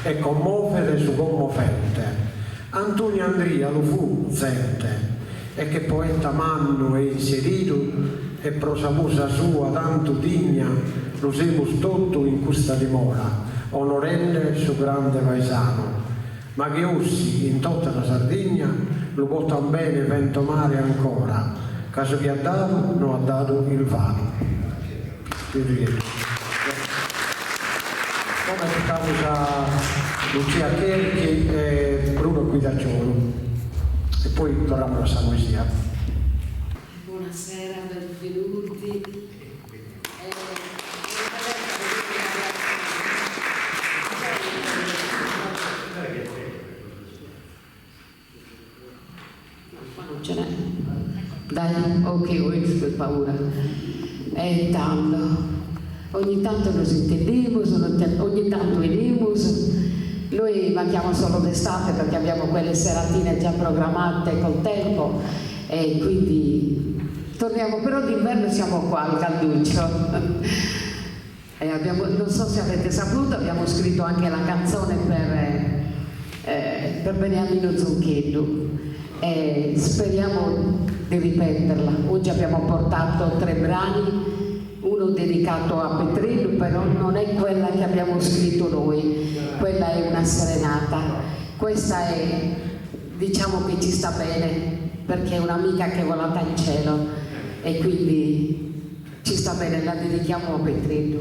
Speaker 3: e commovere su commovente. Antonio Andria lo fu zente, e che poeta manno e inserito, e prosa musa sua tanto digna, lo semus tutto in questa dimora, onorende su grande paesano, ma che ussi in tutta la Sardegna lo portan bene vento mare ancora, caso che ha dato non ha dato il vano. Come si causa Lucia Cherchi e Bruno Guidacciolo, e poi torniamo alla sua poesia.
Speaker 6: Buonasera, benvenuti. Non ce n'è. Dai, ok, oggi per paura. E tanto, ogni tanto nos intendemos, ogni tanto venimos. Noi manchiamo solo d'estate perché abbiamo quelle seratine già programmate col tempo e quindi torniamo, però d'inverno siamo qua al calduccio. E non so se avete saputo, abbiamo scritto anche la canzone per Beniamino Zoncheddu. Speriamo di ripeterla. Oggi abbiamo portato 3 brani, uno dedicato a Petrillo, però non è quella che abbiamo scritto noi, quella è una serenata. Questa è, diciamo che ci sta bene perché è un'amica che è volata in cielo e quindi ci sta bene, la dedichiamo a Petrillo.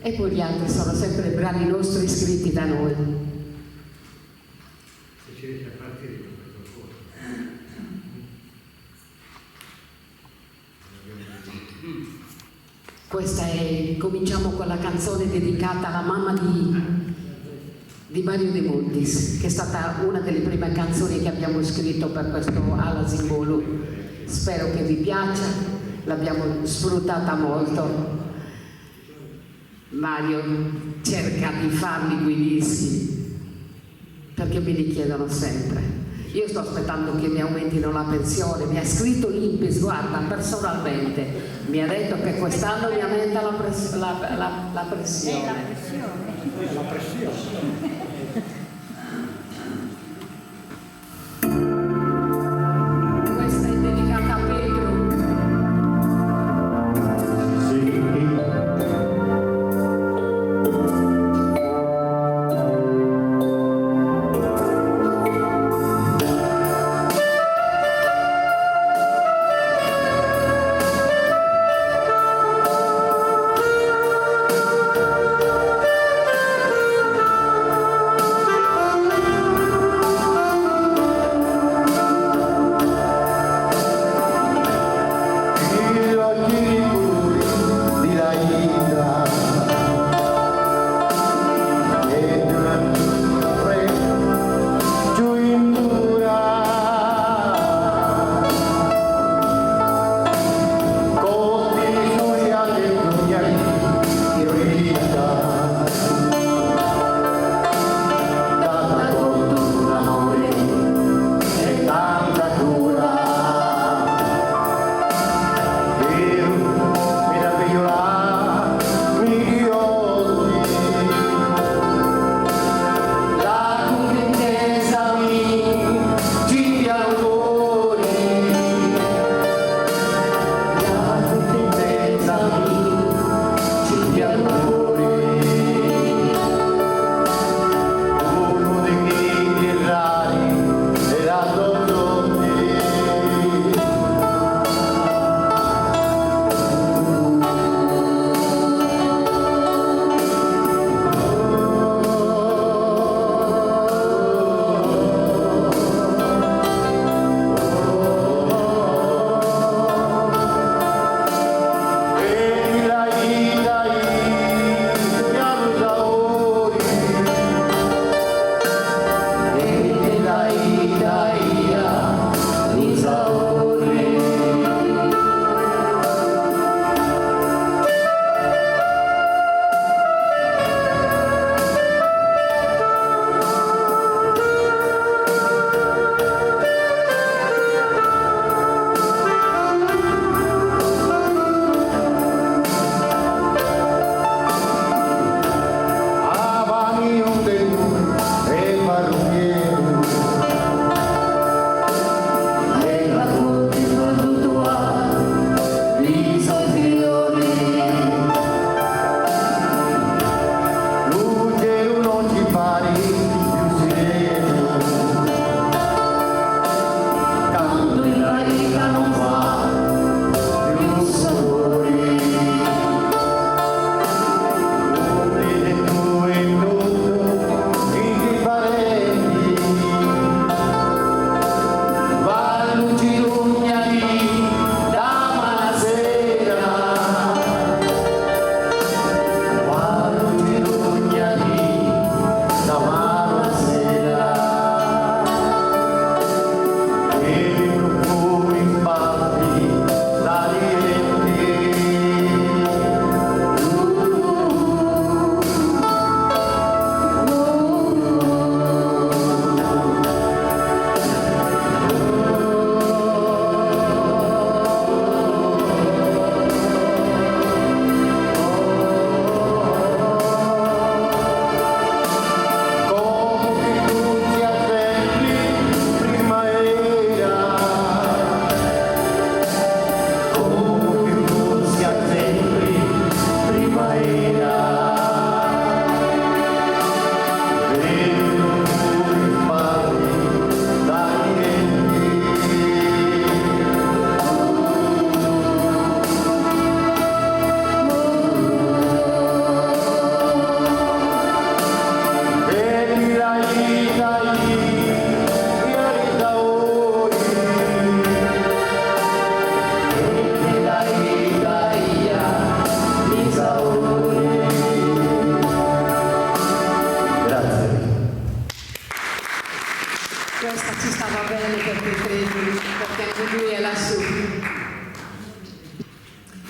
Speaker 6: E poi gli altri sono sempre brani nostri scritti da noi. Questa è, cominciamo con la canzone dedicata alla mamma di Mario De Montis, che è stata una delle prime canzoni che abbiamo scritto per questo Ala Simbolo. Spero che vi piaccia, l'abbiamo sfruttata molto. Mario cerca di farli quei dischi perché me li chiedono sempre. Io sto aspettando che mi aumentino la pensione, mi ha scritto l'Inps, guarda, personalmente, mi ha detto che quest'anno mi aumenta la pressione.
Speaker 3: La pressione.
Speaker 9: Pedro.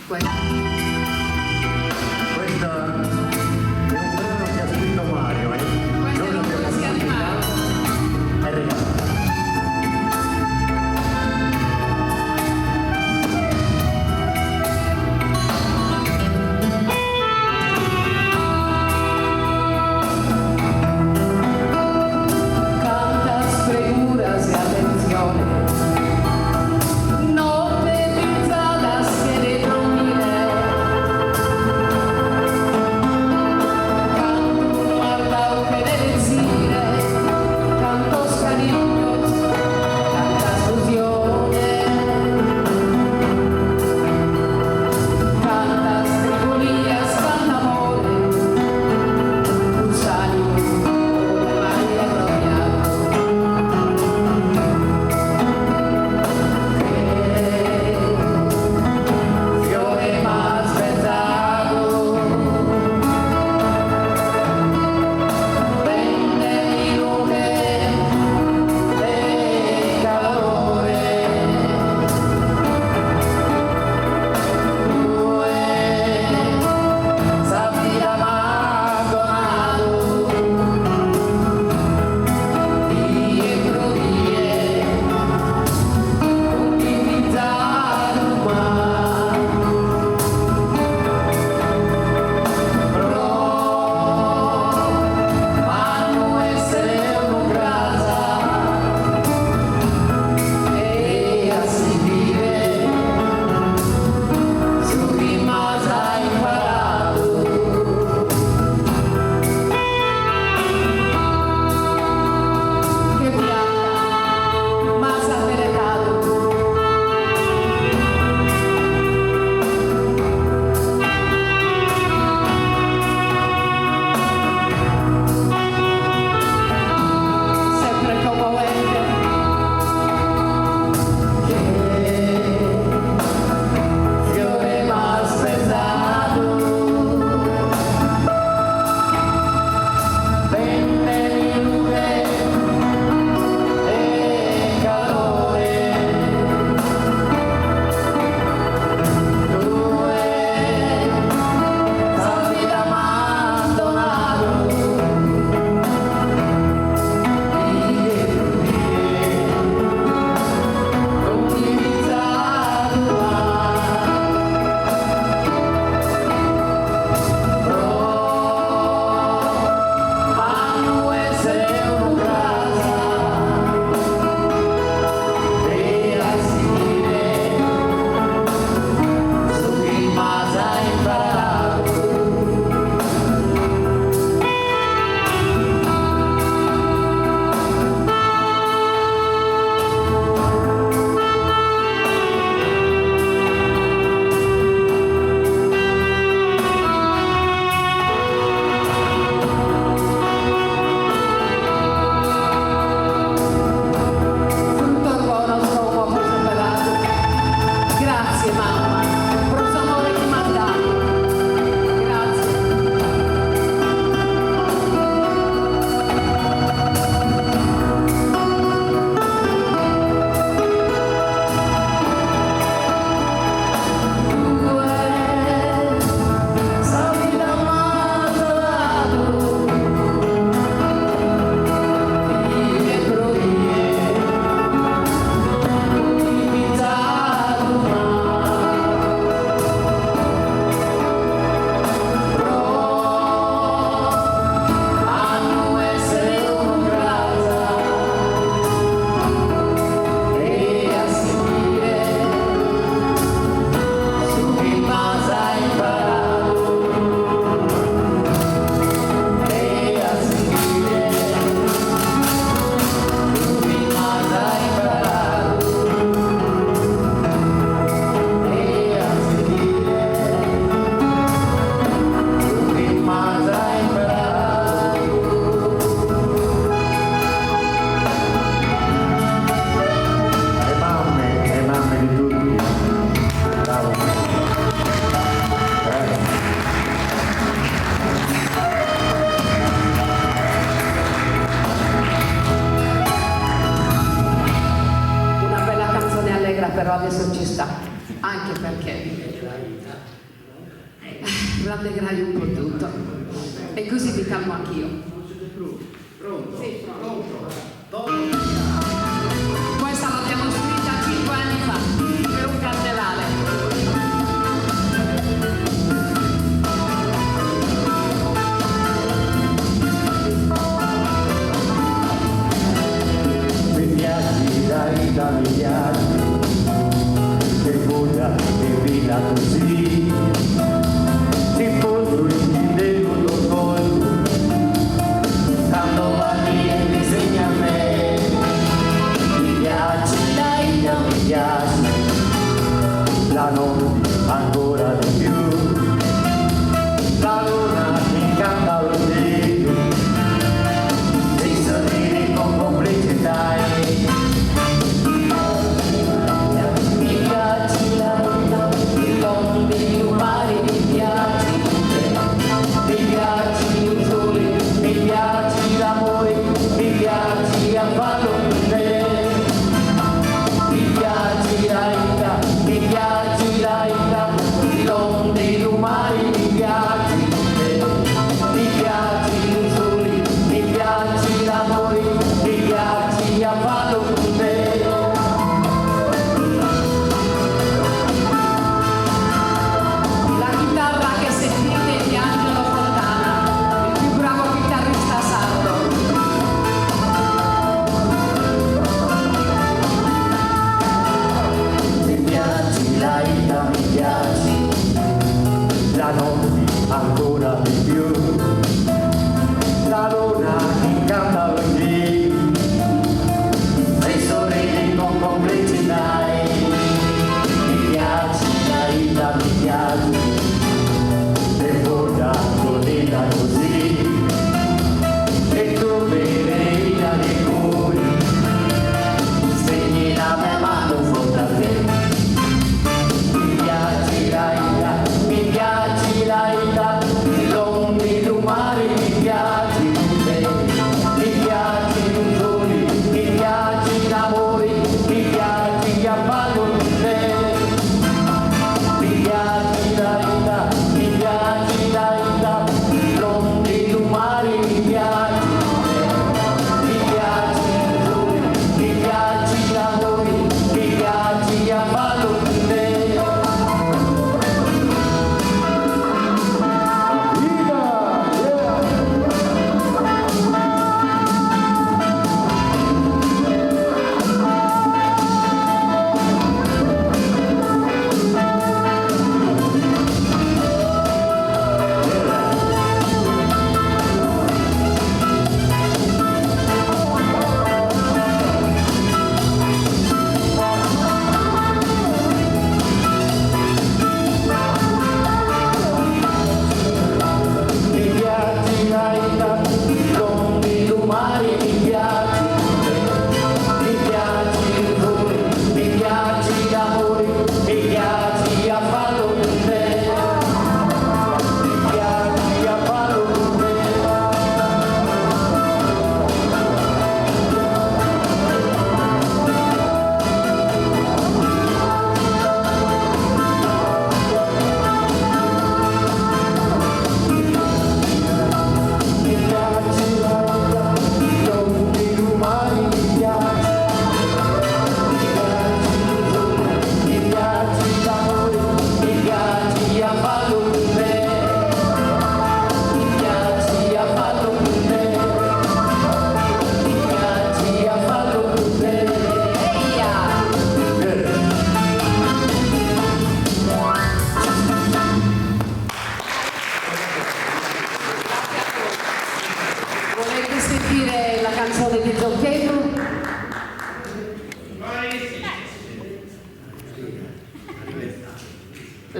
Speaker 8: Questo è un brano che ha scritto Mario,
Speaker 6: Questa è la poesia di Mario.
Speaker 8: È regalato.
Speaker 6: Cantas preguras y atenciones, no te pensadas que de dormire. Canto guardao que de decire, cantos cariños, cantas ilusiones, cantas tribulías, canta amores, tus ánimos, oh María rodeado. Fiore más pesado, vende mi luce de calore. Sabía más donado y rodie utilizzato qua però vanno essere una casa e a si vive su chi más ha imparato che pianta más ha penetrato. Sempre commovente che fiore más pesato vende mi luce e calore. Due salvi da Maldonado vanno essere una casa e a seguire su chi más ha imparato. Frutto buono sono un uomo separato. Grazie mamma, per questo amore che mi ha dato. Grazie. Due salvi da Maldonado e rodie utilizzato mai. anche perché rallegrai un po' tutto e così mi calmo anch'io. Sì, questa l'abbiamo scritta 5 anni fa per un carnevale.
Speaker 9: Da miliardi che vola e vila così tifoso in devo colpo tanto va via e disegna a me mi piace la ida mi piace la notte ancora di più la luna mi canta lo dedo di sorride con complicità. Ancora di più la luna che canta così e sorride con complicità mi piace la vita mi piace e vola godita così e tu vedi la di cui segni la mia mano sotto a te mi piace la vita mi piace la vita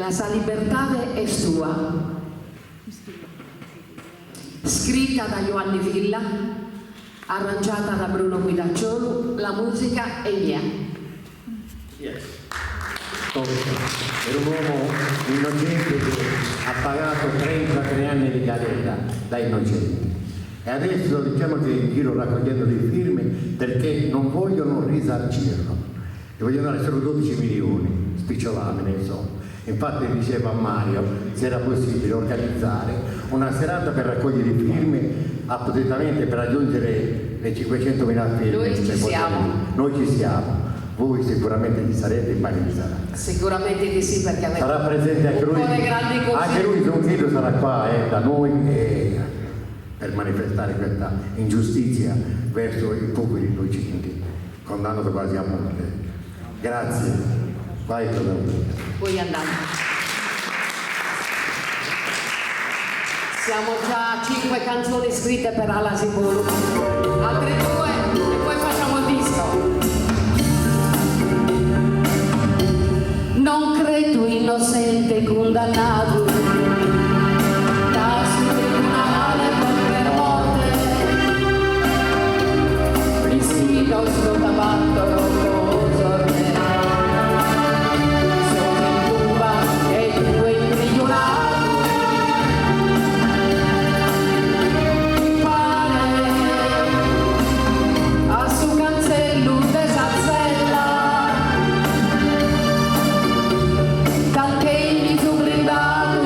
Speaker 6: La Sa Libertade è sua, scritta da Ioanni Villa, arrangiata da Bruno Guidacciolo, la musica è mia.
Speaker 9: Era un uomo innocente che ha pagato 33 anni di galera da innocente e adesso diciamo che in giro raccogliendo dei firme perché non vogliono risarcirlo e vogliono dare solo 12 milioni.
Speaker 15: spicciolamine, insomma. Infatti diceva a Mario se era possibile organizzare una serata per raccogliere firme appositamente per raggiungere le 500.000 firme.
Speaker 6: Noi ci siamo.
Speaker 15: Noi ci siamo. Voi sicuramente ci sarete, ma che sarà.
Speaker 6: Sicuramente di sì, perché avete
Speaker 15: Sarà presente anche lui.
Speaker 6: grandi cose.
Speaker 15: Anche lui, suo figlio, sarà qua da noi per manifestare questa ingiustizia verso i poveri innocenti, condannato quasi a morte. Grazie. Vai,
Speaker 6: Puoi andare. Siamo già a 5 canzoni scritte per Ala Sicuro. Altre 2 e poi facciamo il disco. Non credo innocente condannato da tribunale per morte, vestito sto tabacco roccioso, sono in Cuba e tu imprigionato. Mi pare a su cancello desazzella talché il viso blindato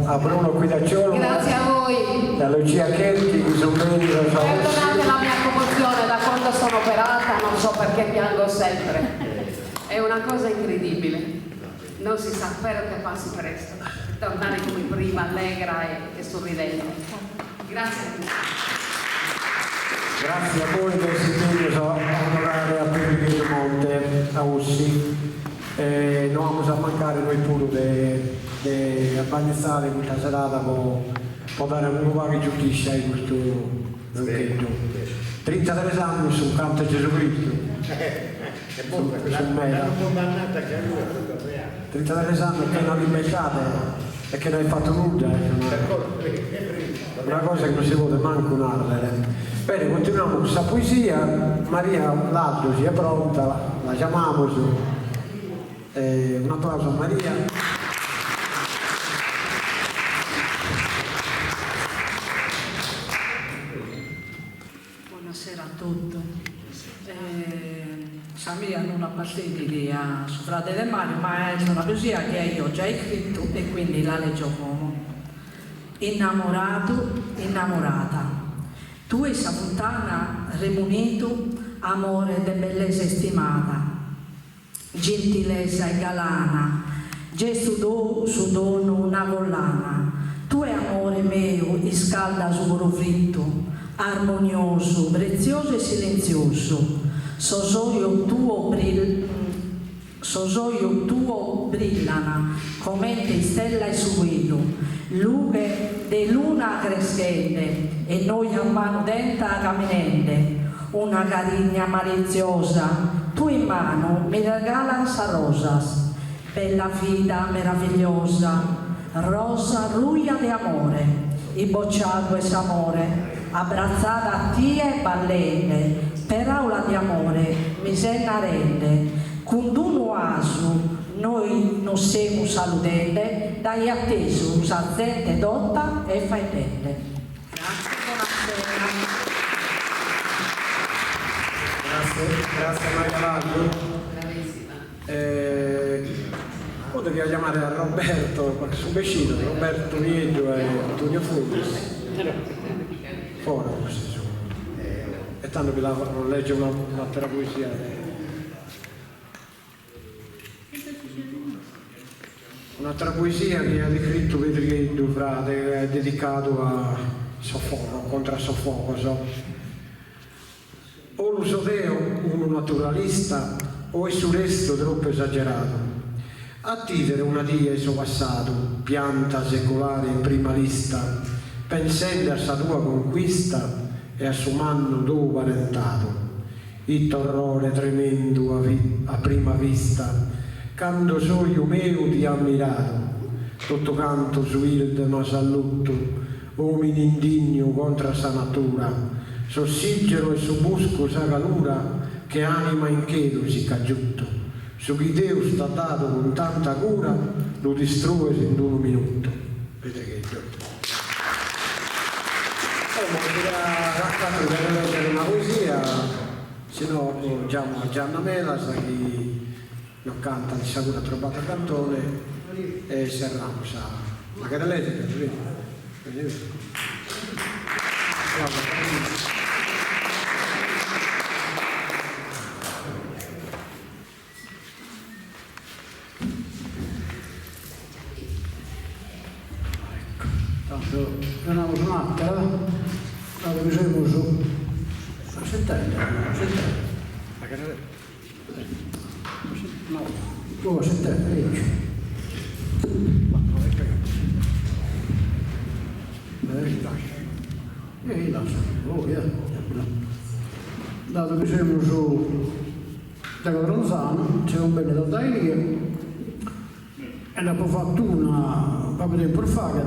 Speaker 3: a Bruno Guidacciolo.
Speaker 6: Grazie a voi.
Speaker 3: E a Lucia Chetti, che sono venuti da
Speaker 6: Perdonate la mia commozione da quando sono operata, non so perché piango sempre. È una cosa incredibile. Non si sa, spero che passi presto. Tornare come prima, allegra e sorridente. Grazie a tutti.
Speaker 3: Grazie a voi del Signore a onorare a Pedro Monte, a Ussi. Non vamos a mancare noi pure di abbandonare questa serata per dare un nuovo giudizio a questo giochetto. 33 anni su canto Gesù Cristo.
Speaker 15: È buono, l'hanno condannata che lui ha fatto 3 anni.
Speaker 3: 33 anni che non libertate e che non hai fatto nulla. Una cosa che non si vuole manco un ardere. Bene, continuiamo con questa poesia. Maria Laddo si è pronta, la chiamiamo su. Un applauso a Maria.
Speaker 16: Buonasera a tutti. Samia non appartiene a Frate del Mare, ma è una poesia che io ho già scritto e quindi la leggo come. Innamorato, innamorata. Tu e sa fontana remunito, amore de bellezza stimata, gentilezza e galana, gesto su dono una collana. Tu è amore mio, scalda su profitto, armonioso, prezioso e silenzioso. Sosoio tuo brillana, come te stella e su velo, lughe de luna crescente, e noi a mano denta camminente, una carigna maliziosa, tu in mano mi regala sa rosas, bella vita meravigliosa, rosa ruia di amore, imbocciato es amore, abbrazzata a tie ballende, per aula di amore mi sena rende, con un asu noi non siamo salutende, dai atteso sazzente dotta e faitende. Grazie, buonasera.
Speaker 3: Grazie Maria Laddo. Poi devi chiamare a Roberto, su vicino, Roberto Vieggio e Antonio Fulvis. Fuori questi sono. E tanto che non legge un'altra poesia. Un'altra poesia che ha scritto Pedrighetto, frate, è dedicato a Soffoco, contro Soffoco. O lo sodeo, uno naturalista, o è su resto troppo esagerato. A tidere una dia il suo passato, pianta secolare in prima lista, pensando a sa tua conquista e a suo manno tuo parentato. Il terrore tremendo a prima vista, quando soio meo ti ammirato, tutto canto su il no salutto, uomini indigno contro sa natura, s'ossigero e su busco sa calura, che anima in chiedo si caggiutto, su chi Dio sta dato con tanta cura, lo distrugge in un minuto. Vedete che gioco. Racconto per leggere una poesia, se no diciamo a Gianna Melas che non canta, di sicuro ha trovato il cantone e serramo ma che leggere, vedi?
Speaker 12: Tanto andiamo su un'altra, allora bisogna su. Sentendo. No, tu sentendo, leggi. Dato che siamo su Dago Ronzano, c'è un bene da Elia e dopo fatto una poco tempo fa che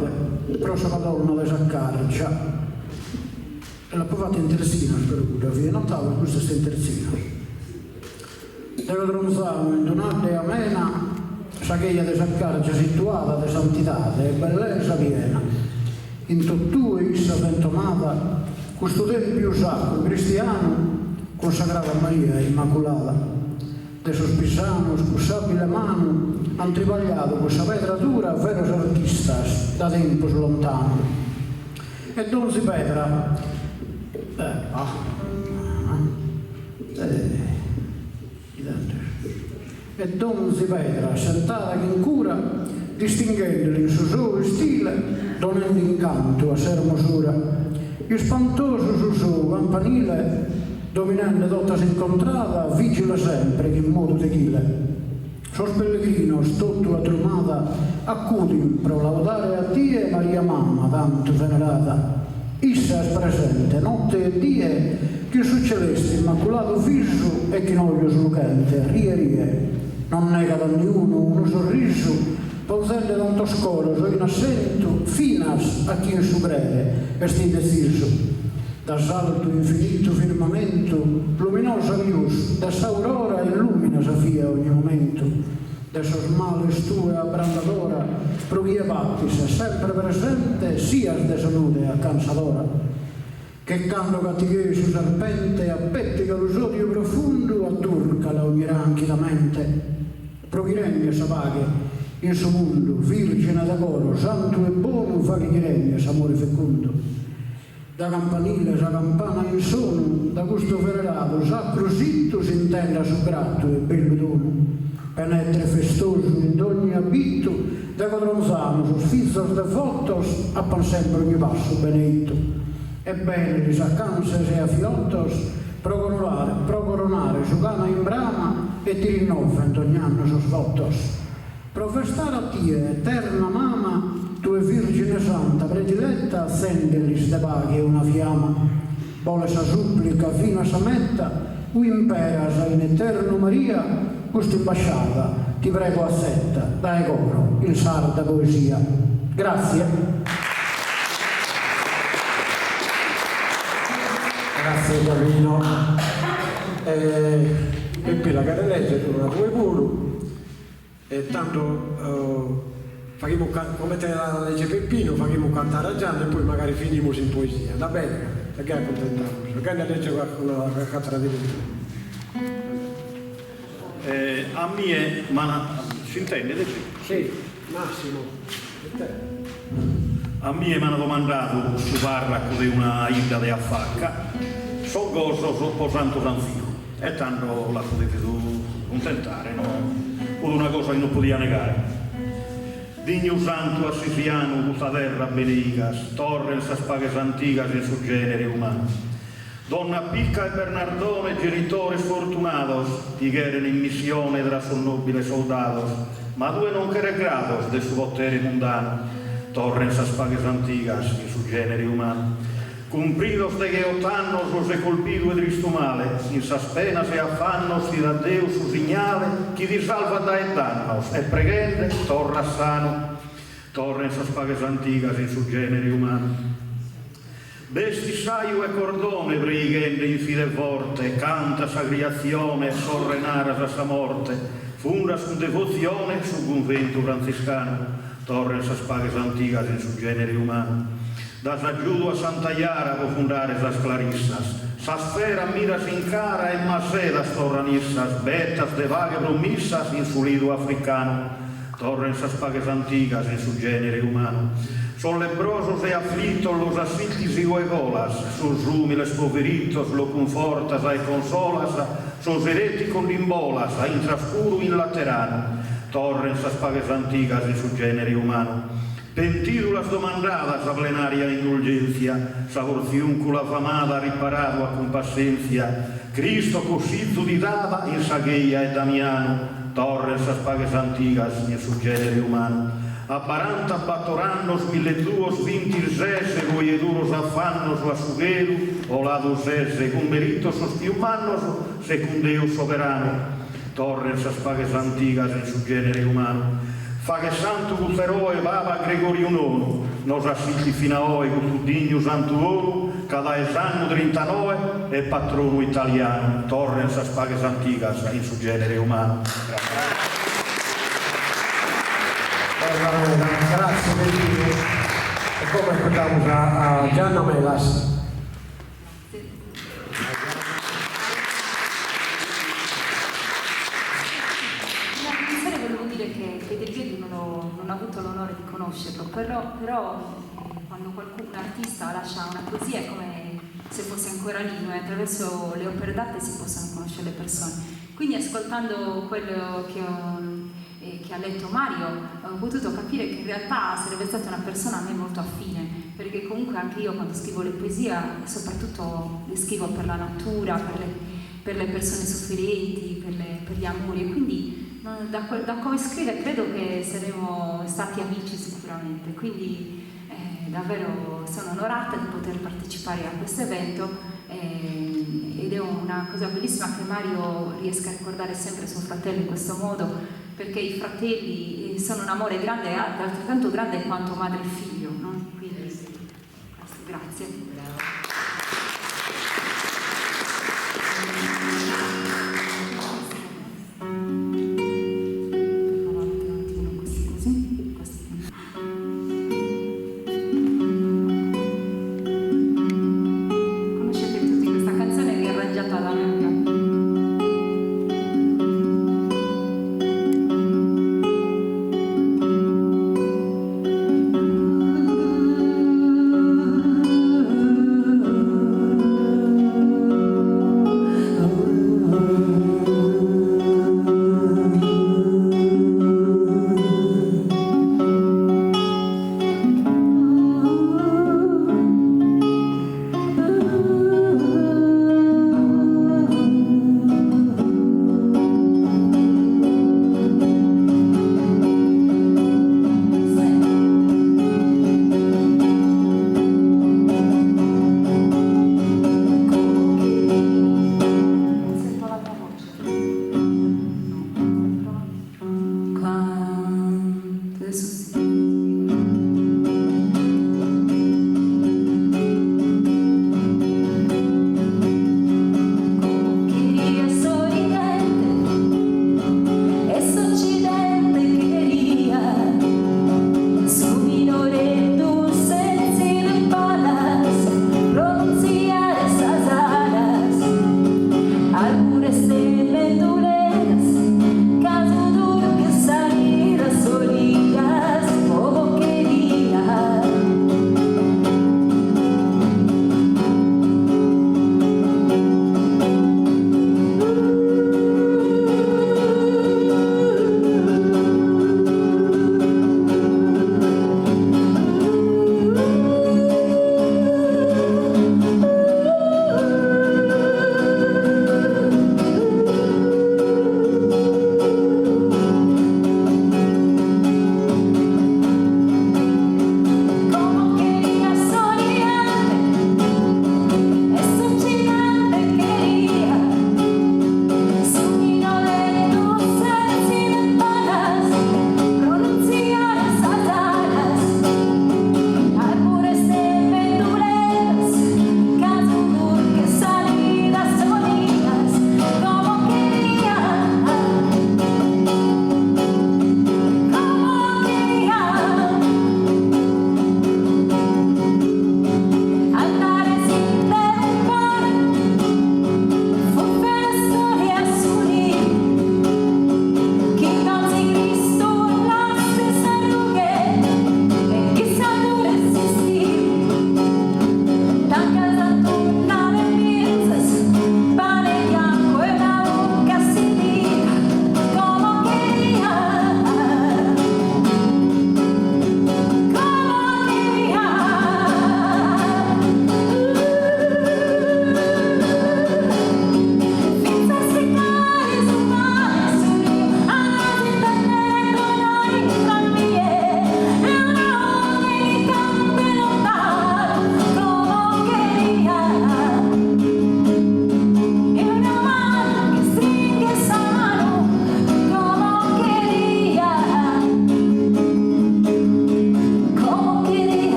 Speaker 12: però si va una delle saccarcia e l'ho fatto in terzina, spero che vi notavo questo sta in terzina. Dago Ronzano in donate amena sa che ella di saccarcia situata di santità e bellezza piena in tutto essa ventomata questo tempio sacro cristiano consacrato a Maria Immacolata de sos pisanos, scusabile mano
Speaker 3: hanno tripagliato questa pedra dura veros artistas da tempo lontano. E Don si Petra e Don si Petra sentata in cura, distinguendoli in suo stile, donando incanto a sermosura, il spantoso su suo campanile, dominando tutta si incontrava, vigila sempre che in modo tequile. Sos pellegrino, stotto la trumata, accudi per laudare a Dio Maria Mamma, tanto venerata. Issa è presente, notte e die, che su celeste immacolato viso e che noio slucente, rie, non nega da niuno uno sorriso, posende tanto scolo, in assento, finas a chi in su breve, vestite deciso. Da salto infinito firmamento, luminosa luz, da s'aurora illumina sa via ogni momento. Da sos males tue abrandadora, provia battis, sempre presente, sias de salute accansadora. Che cando cattighe su serpente, appettica l'usodio profondo, atturcala ogni ranchidamente. Prochiregna sa paghe, in suo mondo, virgine d'agoro, santo e buono, fa che regna s'amore fecondo. Da campanile, sa campana in sono, da gusto venerato, sacro sitto si intenda su gratto e bello dono. Penetre festoso in ogni abito, da codronzano, su sfizzos de fotos, appan sempre ogni passo benedetto. Ebbene, risaccanze e a fiottos, procoronare su cana in brama e ti rinnovent ogni anno sos votos. Profestare a tie, eterna mama, tue Virgine Santa prediletta, ascendelis de paghi una fiamma. Vole sa supplica fino a sa metta, u imperas in eterno Maria, questa imbasciata, ti prego assetta, dai coro, il sarda poesia. Grazie. Grazie Carlino. E qui la cara legge, una due puro, e tanto faremo, come te la legge Peppino, faremo cantare a Gianni e poi magari finimo in poesia, va bene? Perché accontentiamo? Perché ne legge qualcuno la cazzo di tutto?
Speaker 10: A mie, ma si intende?
Speaker 3: Sì, Massimo.
Speaker 10: A mie mi hanno domandato su parla di una ida de affacca, so gozo posando tanzino, e tanto la potete contentare, no? O una cosa che non podia negare. Digno santo assisiano, questa terra beneigas, torrens as pagues antigas in su genere umano. Donna Picca e Bernardone, genitores fortunados, tigeren in missione tra sus nobile soldados, ma due non quere grados de su potere mundano, torrens as pagues antigas in su genere umano. Cumplidos de geotannos los he colpido e tristo male, in sas penas e afannos ti da Deus su signale, chi ti salva da e dannos, e preghende, torra sano, torrens as pagues antigas in su genere umano. Vesti saio e cordone, brighende in fide vorte, canta sa creazione, sorrenaras a sa morte, fundas con devozione su convento franciscano, torrens as pagues antigas in su genere umano. Das ayudo a Santa Yara a fundare las clarissas, sa sfera miras in cara e macedas torranissas, betas de vague promissas in su lido africano, torrens as pagues antigas in su genere umano. Son lebrosos e aflitos los asfiltis y goegolas, sus rúmiles poveritos lo confortas e consolas, sos hereticos limbolas, a intraspuro in laterano, torrens as pagues antigas in su genere umano. Pentídulas domandadas a plenaria indulgencia, saborciúncula famada riparado a compassencia, Cristo così didada in Sagheia e Damiano, torres as pagues antigas in su genere umano. A 40 battorannos, 1220 zese, goieduros afannos, la sugueru, o lado zese, con meritos os piumannos, secundeu soberano, torres as pagues antigas in su genere umano. Fa che santo Guferoe baba Gregorio IX, nos assilti fino a oi Gutudigno santo uomo, cada esano 39 e patrono italiano, torrens as pagues antigas in su genere umano.
Speaker 3: Grazie Bellino. E come ascoltiamo a Gianna Melas.
Speaker 17: Volevo dire che
Speaker 2: avuto l'onore di conoscerlo, però quando un artista lascia una poesia è come se fosse ancora lì, e attraverso le opere d'arte si possono conoscere le persone. Quindi ascoltando quello che ha letto Mario ho potuto capire che in realtà sarebbe stata una persona a me molto affine, perché comunque anche io quando scrivo le poesie soprattutto le scrivo per la natura, per le persone sofferenti, per gli amori, e quindi da come scrive credo che saremo stati amici sicuramente, quindi davvero sono onorata di poter partecipare a questo evento ed è una cosa bellissima che Mario riesca a ricordare sempre suo fratello in questo modo, perché i fratelli sono un amore grande, altrettanto grande quanto madre e figlio, no? Quindi grazie.
Speaker 9: Oh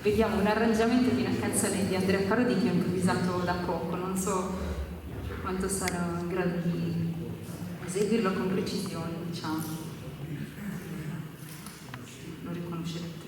Speaker 2: vediamo un arrangiamento di una canzone di Andrea Parodi che ho improvvisato da poco, non so quanto sarò in grado di eseguirlo con precisione, diciamo. Lo riconoscerete.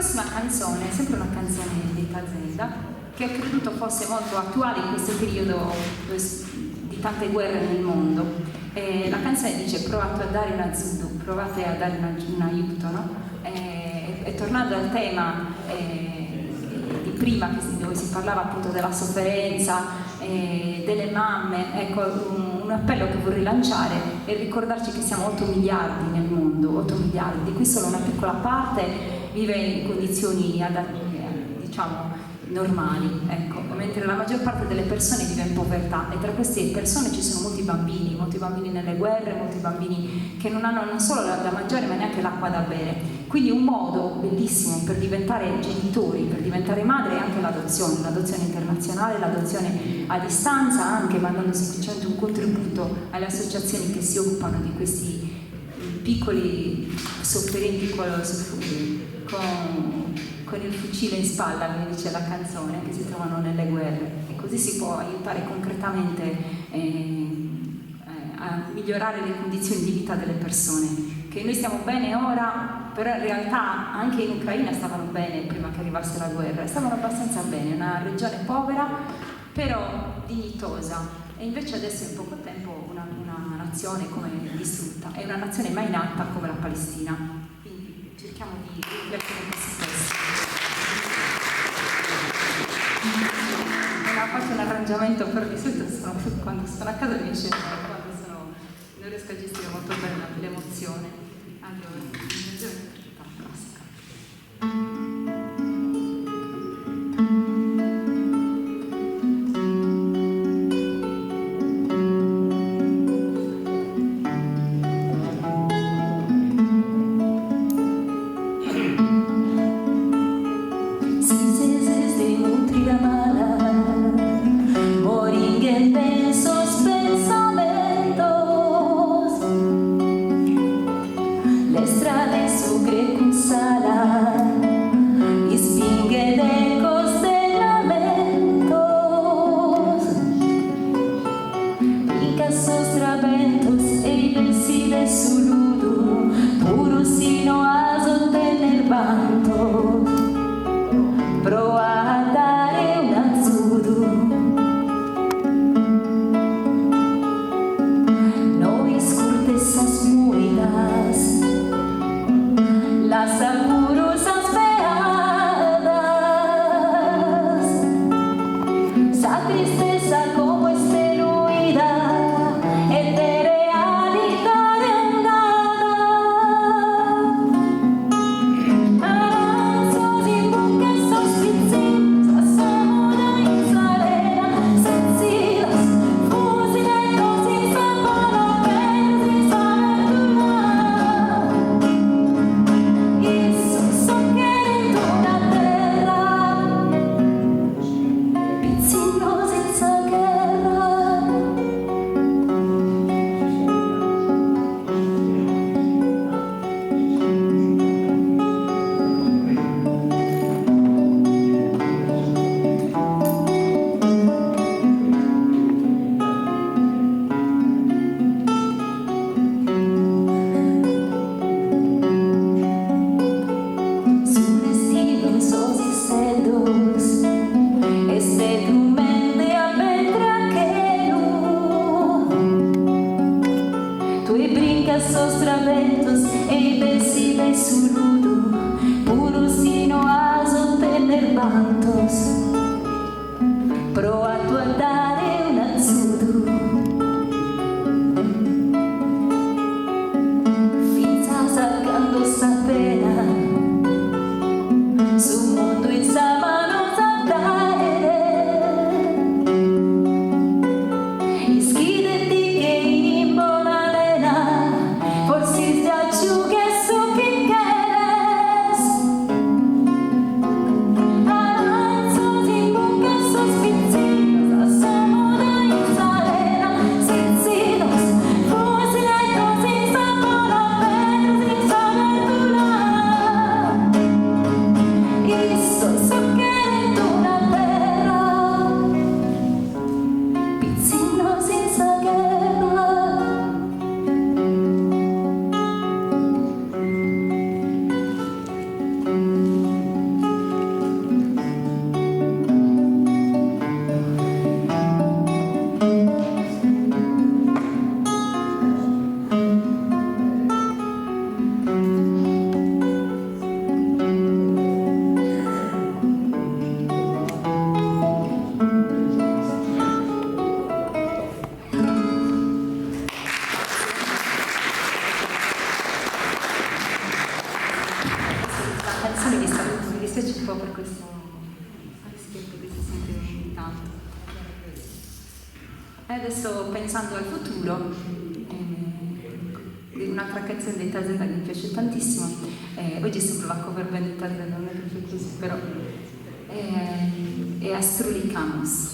Speaker 2: prossima canzone è sempre una canzone di Tazenda che ho creduto fosse molto attuale in questo periodo di tante guerre nel mondo. La canzone dice: provate a dare una zudu, provate a dare un aiuto, no? E tornando al tema di prima, dove si parlava appunto della sofferenza, delle mamme, ecco, un appello che vorrei lanciare è ricordarci che siamo 8 miliardi nel mondo, 8 miliardi, di cui solo una piccola parte vive in condizioni diciamo normali, ecco, mentre la maggior parte delle persone vive in povertà, e tra queste persone ci sono molti bambini nelle guerre, molti bambini che non hanno non solo da mangiare ma neanche l'acqua da bere. Quindi un modo bellissimo per diventare genitori, per diventare madre, è anche l'adozione internazionale, l'adozione a distanza, anche mandando semplicemente un contributo alle associazioni che si occupano di questi piccoli sofferenti con il fucile in spalla, come dice la canzone, che si trovano nelle guerre, e così si può aiutare concretamente a migliorare le condizioni di vita delle persone. Che noi stiamo bene ora, però in realtà anche in Ucraina stavano bene prima che arrivasse la guerra, stavano abbastanza bene, una regione povera però dignitosa, e invece adesso in poco tempo una nazione come distrutta, è una nazione mai nata come la Palestina. Quindi cerchiamo di riflettere su se stessi. Non ho fatto un arrangiamento, però di solito quando sono a casa riesce, quando non riesco a gestire molto bene l'emozione. Allora,
Speaker 17: las apurosas mi dispiace un po' per questo scherzo che si sente ogni tanto. E adesso, pensando al futuro, di un'altra canzone di Tazenda che mi piace tantissimo, oggi sembra la cover band di Tazenda, non è proprio così, però è Astrulicamos.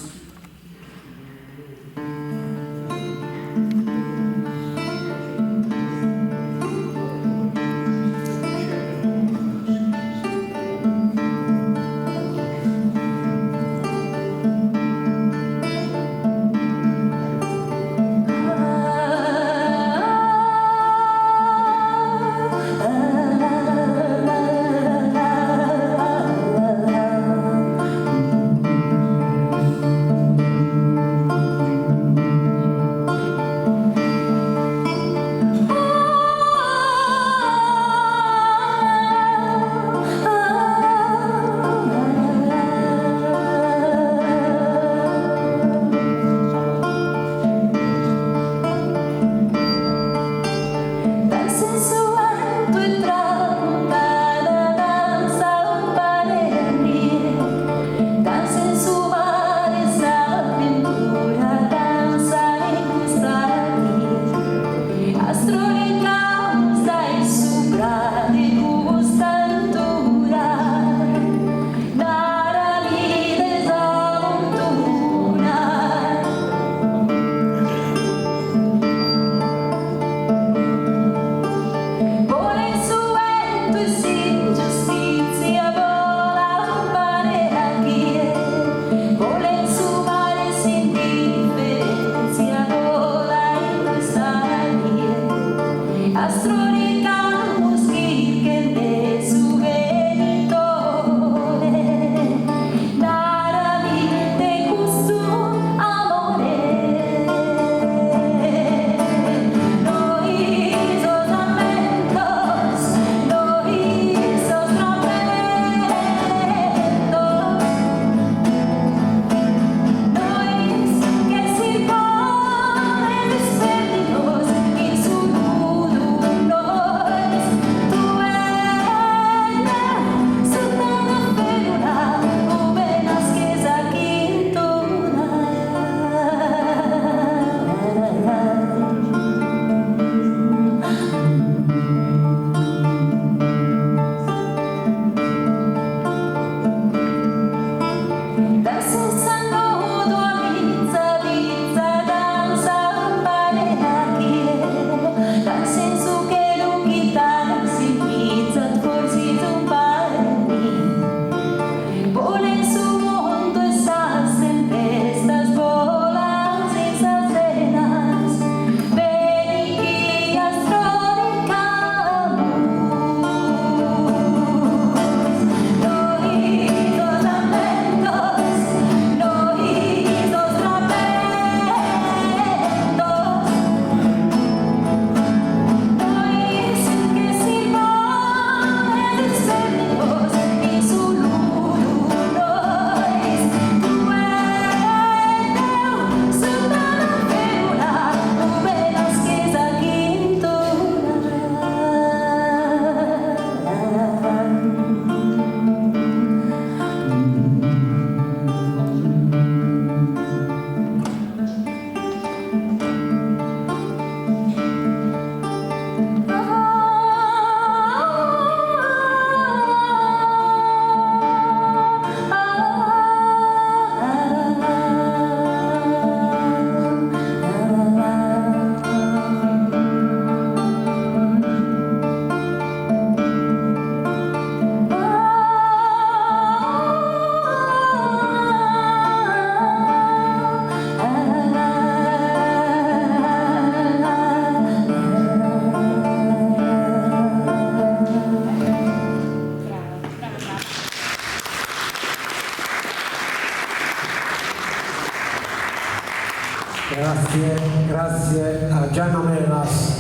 Speaker 3: Grazie a Gianna Melas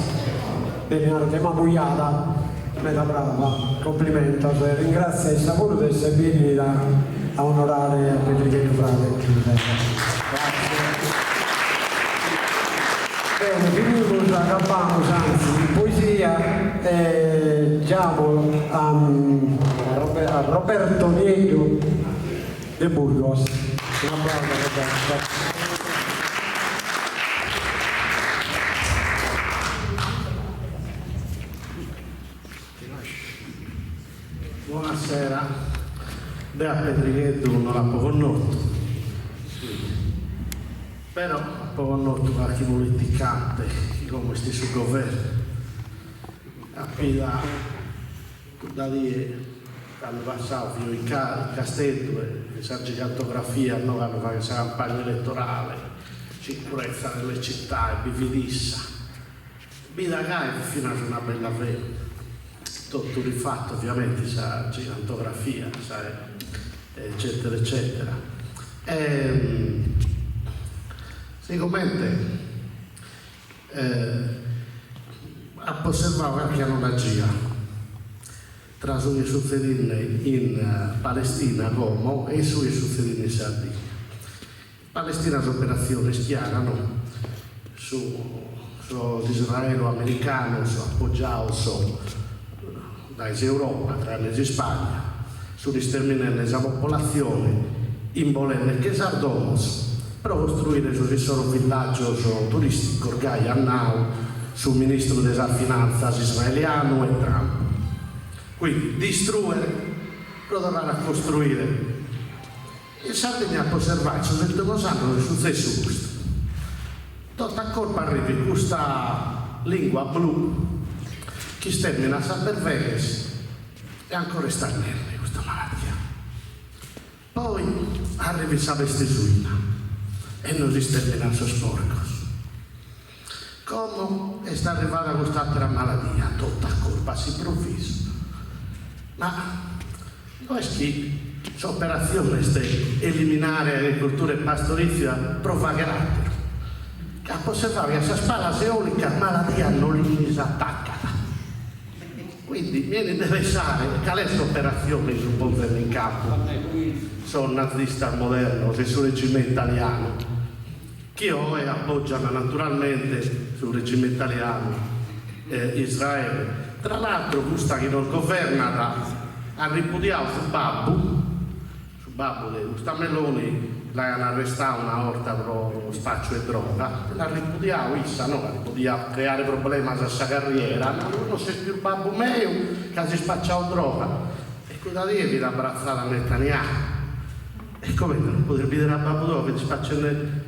Speaker 3: per tema buiata, meta brava, complimento, ringrazio il lavoro del Sabini a onorare Pedrichetto Frate. Grazie. Bene, finito la campana, anzi, in poesia, diamo a a Roberto Nieto de Burgos. Un applauso a Roberto.
Speaker 18: Buonasera, da Pedrighetto non l'ha poco noto, però poco noto qualche politicante come stesso governo appena da dire hanno passato fino in Castello e sa gigantografia hanno fatto questa campagna elettorale, sicurezza nelle città e bividissa Bidagai fino a una bella vera tutto rifatto ovviamente sa gigantografia sa, eccetera eccetera sicuramente ha osservato anche analogia tra ciò che succede in Palestina come e ciò che succede in Sardegna. Palestina è un'operazione chiara no? su Israele americano su appoggiato dall'Europa, tranne in Spagna, sull'esterminare la popolazione in volere che sardomos per costruire su solo villaggio turistico orgai a Nau sul ministro della finanza israeliano e Trump. Quindi distruggere per tornare a costruire. E Sardegna ha osservato che non sanno che è successo questo. Tutta colpa arriva questa lingua blu che stermina a San Perveres e ancora sta inerme questa malattia. Poi arriva la peste suina e non si stermina a sporcos. Come è arrivata quest'altra malattia, tutta colpa si improvviso. Ma non è che l'operazione di eliminare l'agricoltura e pastorizia prova carattere. Che osservare che questa spalla eolica malattia non li attacca. Quindi viene interessare che questa operazione sul ponte in campo sono nazista moderno e sul regime italiano che ora appoggiano naturalmente sul regime italiano Israele. Tra l'altro questa che non governa ha ripudiato su babbo di questa Meloni l'hanno arrestato una volta per lo spaccio e droga, l'ha ripudiato, l'ha ripudiato creare problemi a questa carriera, ma non si è più il babbo mio che si spacciato droga. E cosa dire l'ha abbracciata a Netanyahu? E come non potrebbe dire a babbo dopo che si spaccia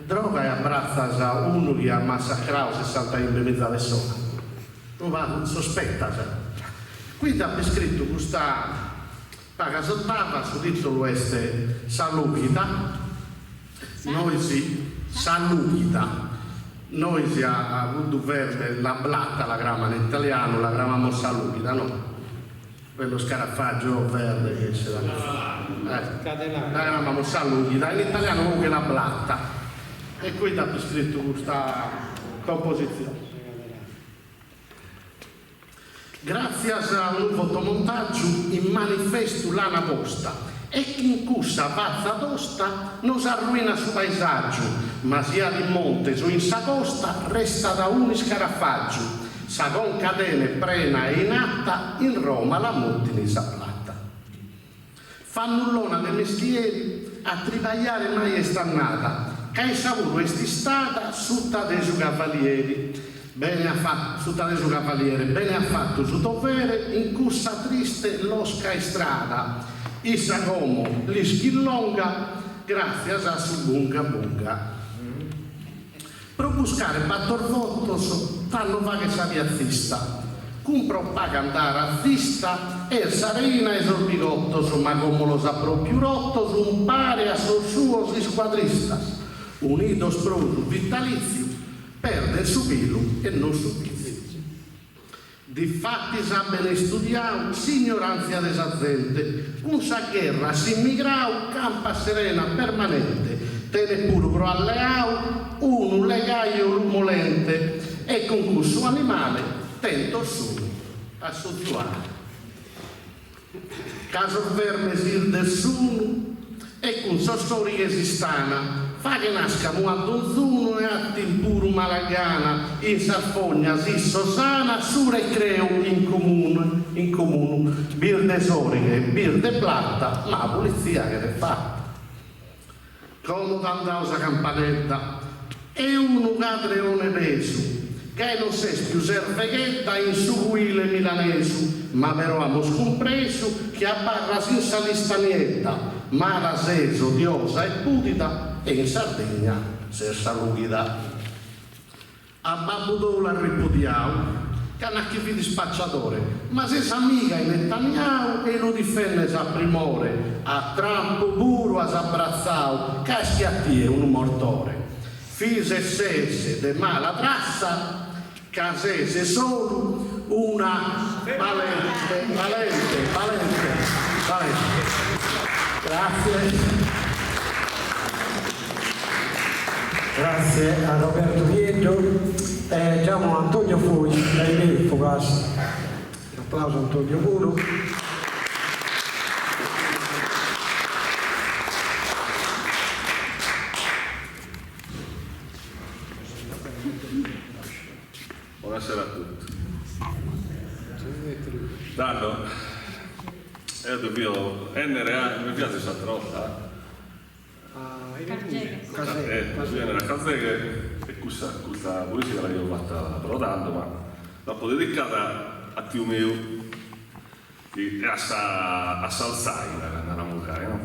Speaker 18: droga e abbraccia uno che ha massacrato 60 in mezzo alle persone? Non va, sospetta. Quindi ha scritto questa paga sottava su titolo este Salukita. Noi si Salukita, noi si ha avuto verde la blatta, la grama in italiano, la gramamo Salukita, no? Quello scarafaggio verde che c'è la gramamo Salukita, in italiano comunque la blatta. E qui ha scritto questa composizione. Grazie a un fotomontaggio in manifesto lana posta e che in cussa pazza tosta non si arruina su paesaggio, ma sia di monte su in sa costa resta da un scarafaggio, sa con catene prena e inatta in Roma la montini sa platta. Fannullona dei mestieri a tribagliare mai è stannata, che è saputo esti stata sutta dei suoi cavalieri. Bene ha fatto su tale suo cavaliere, bene ha fatto su dovere, in cussa triste l'osca e strada, issa come li schillonga, grazie a su bunga bunga. Per buscare battor vottos, fanno va che sa piazzista, con propaganda razzista, e sarina e sul bigotto, ma come lo saprò più rotto, un pare a sul suo squadrista, unito spruto vitalizio, perde il subilo e non subizio. Difatti sa bene studiato, signoranza desazzente, con sa guerra si immigrau, campa serena permanente, tene pure pro alleau, uno legaio lumolente, e con questo animale tento su a sottuare. Caso verme sil del suno, e con sossori esistana, fa che nasca Muaddunzuno e Attimpuru Malagana, in Sarfogna, Sisso Sana, Sura e Creu in comune, birde sorighe, birde platta, ma polizia che è fatta. Come tantausa campanetta, e uno cadreone peso, che non si più serveghetta in su guile milanesu, ma però abbiamo scompreso che a barra senza listanietta, ma la seso, diosa e putita, e in Sardegna se salugida. A Babbo la ripudiamo, che hanno anche figli spacciatore, ma se sa mica in Netanyahu e lo difende sa primore, a Trump puro a s'abbrazzao, che schiattie un mortore. Fise e sese de mala trassa, casese solo una valente.
Speaker 3: Grazie a Roberto Vieto e chiamo Antonio Fui dai miei Fugas. Un applauso a Antonio Muro.
Speaker 19: Buonasera a tutti. Danno, io NRA, mi piace questa trota. Viene la Calzeghe e questa poesia l'ho fatta prodando, ma dopo dedicata a Tio mio, che è a Salzaina, nella Mucai, no?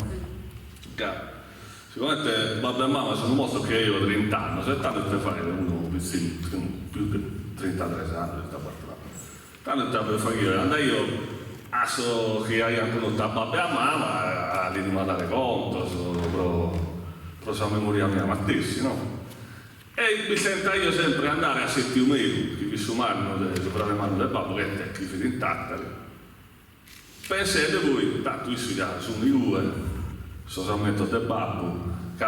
Speaker 19: Che sicuramente babbo e mamma sono molto che io ho 30 anni, 70 anni per fare uno più che 33 anni, tanto per fare io, andai io so che hai anche un babbo e mamma, di mandare conto, però la memoria mia mattessi, no? E mi sento io sempre andare a sentire un mio, che vi sumano sopra le mani del babbo, che è tecnico in tattari. Pensate voi, tanto io sono i due, sono ammetto del babbo, che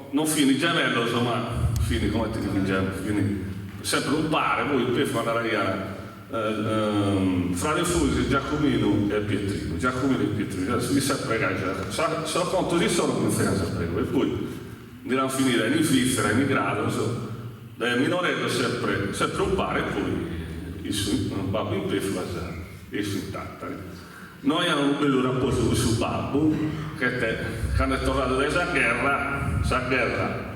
Speaker 19: non fini gemello, insomma, fini come ti dico in gemello, fini sempre un pare, poi per fare via fra le Fusi, Giacomino e Pietrino, adesso vi sempre sono conto di solo come stai sempre, e poi andranno a finire in Svizzera, in grado, dai minoretto sempre un pare, e poi il babbo in Pefla e sui tattari. Noi abbiamo un bello rapporto con il suo babbo, che quando è tornato da questa guerra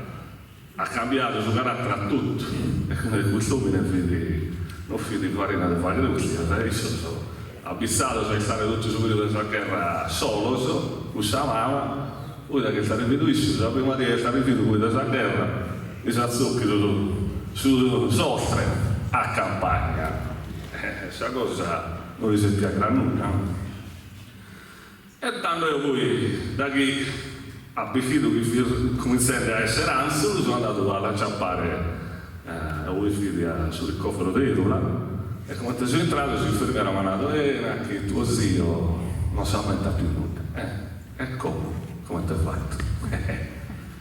Speaker 19: ha cambiato il suo carattere a tutto, e quindi questo non fino di farina di fare adesso abbissato sei stare tutti subito per questa guerra solo con sa mamma, poi da che sta ripetuto la prima di stare ripetuto poi da questa guerra mi sa zucchero su sostre a campagna, questa cosa non vi sentia gran nulla, e tanto io poi da chi ha becchito che cominciando a essere ansioso sono andato a lanciare voi figli sul ricovero d'Edola, e come te sono entrato si fermava manato che tuo zio non si aumenta più nulla, e come ti hai fatto?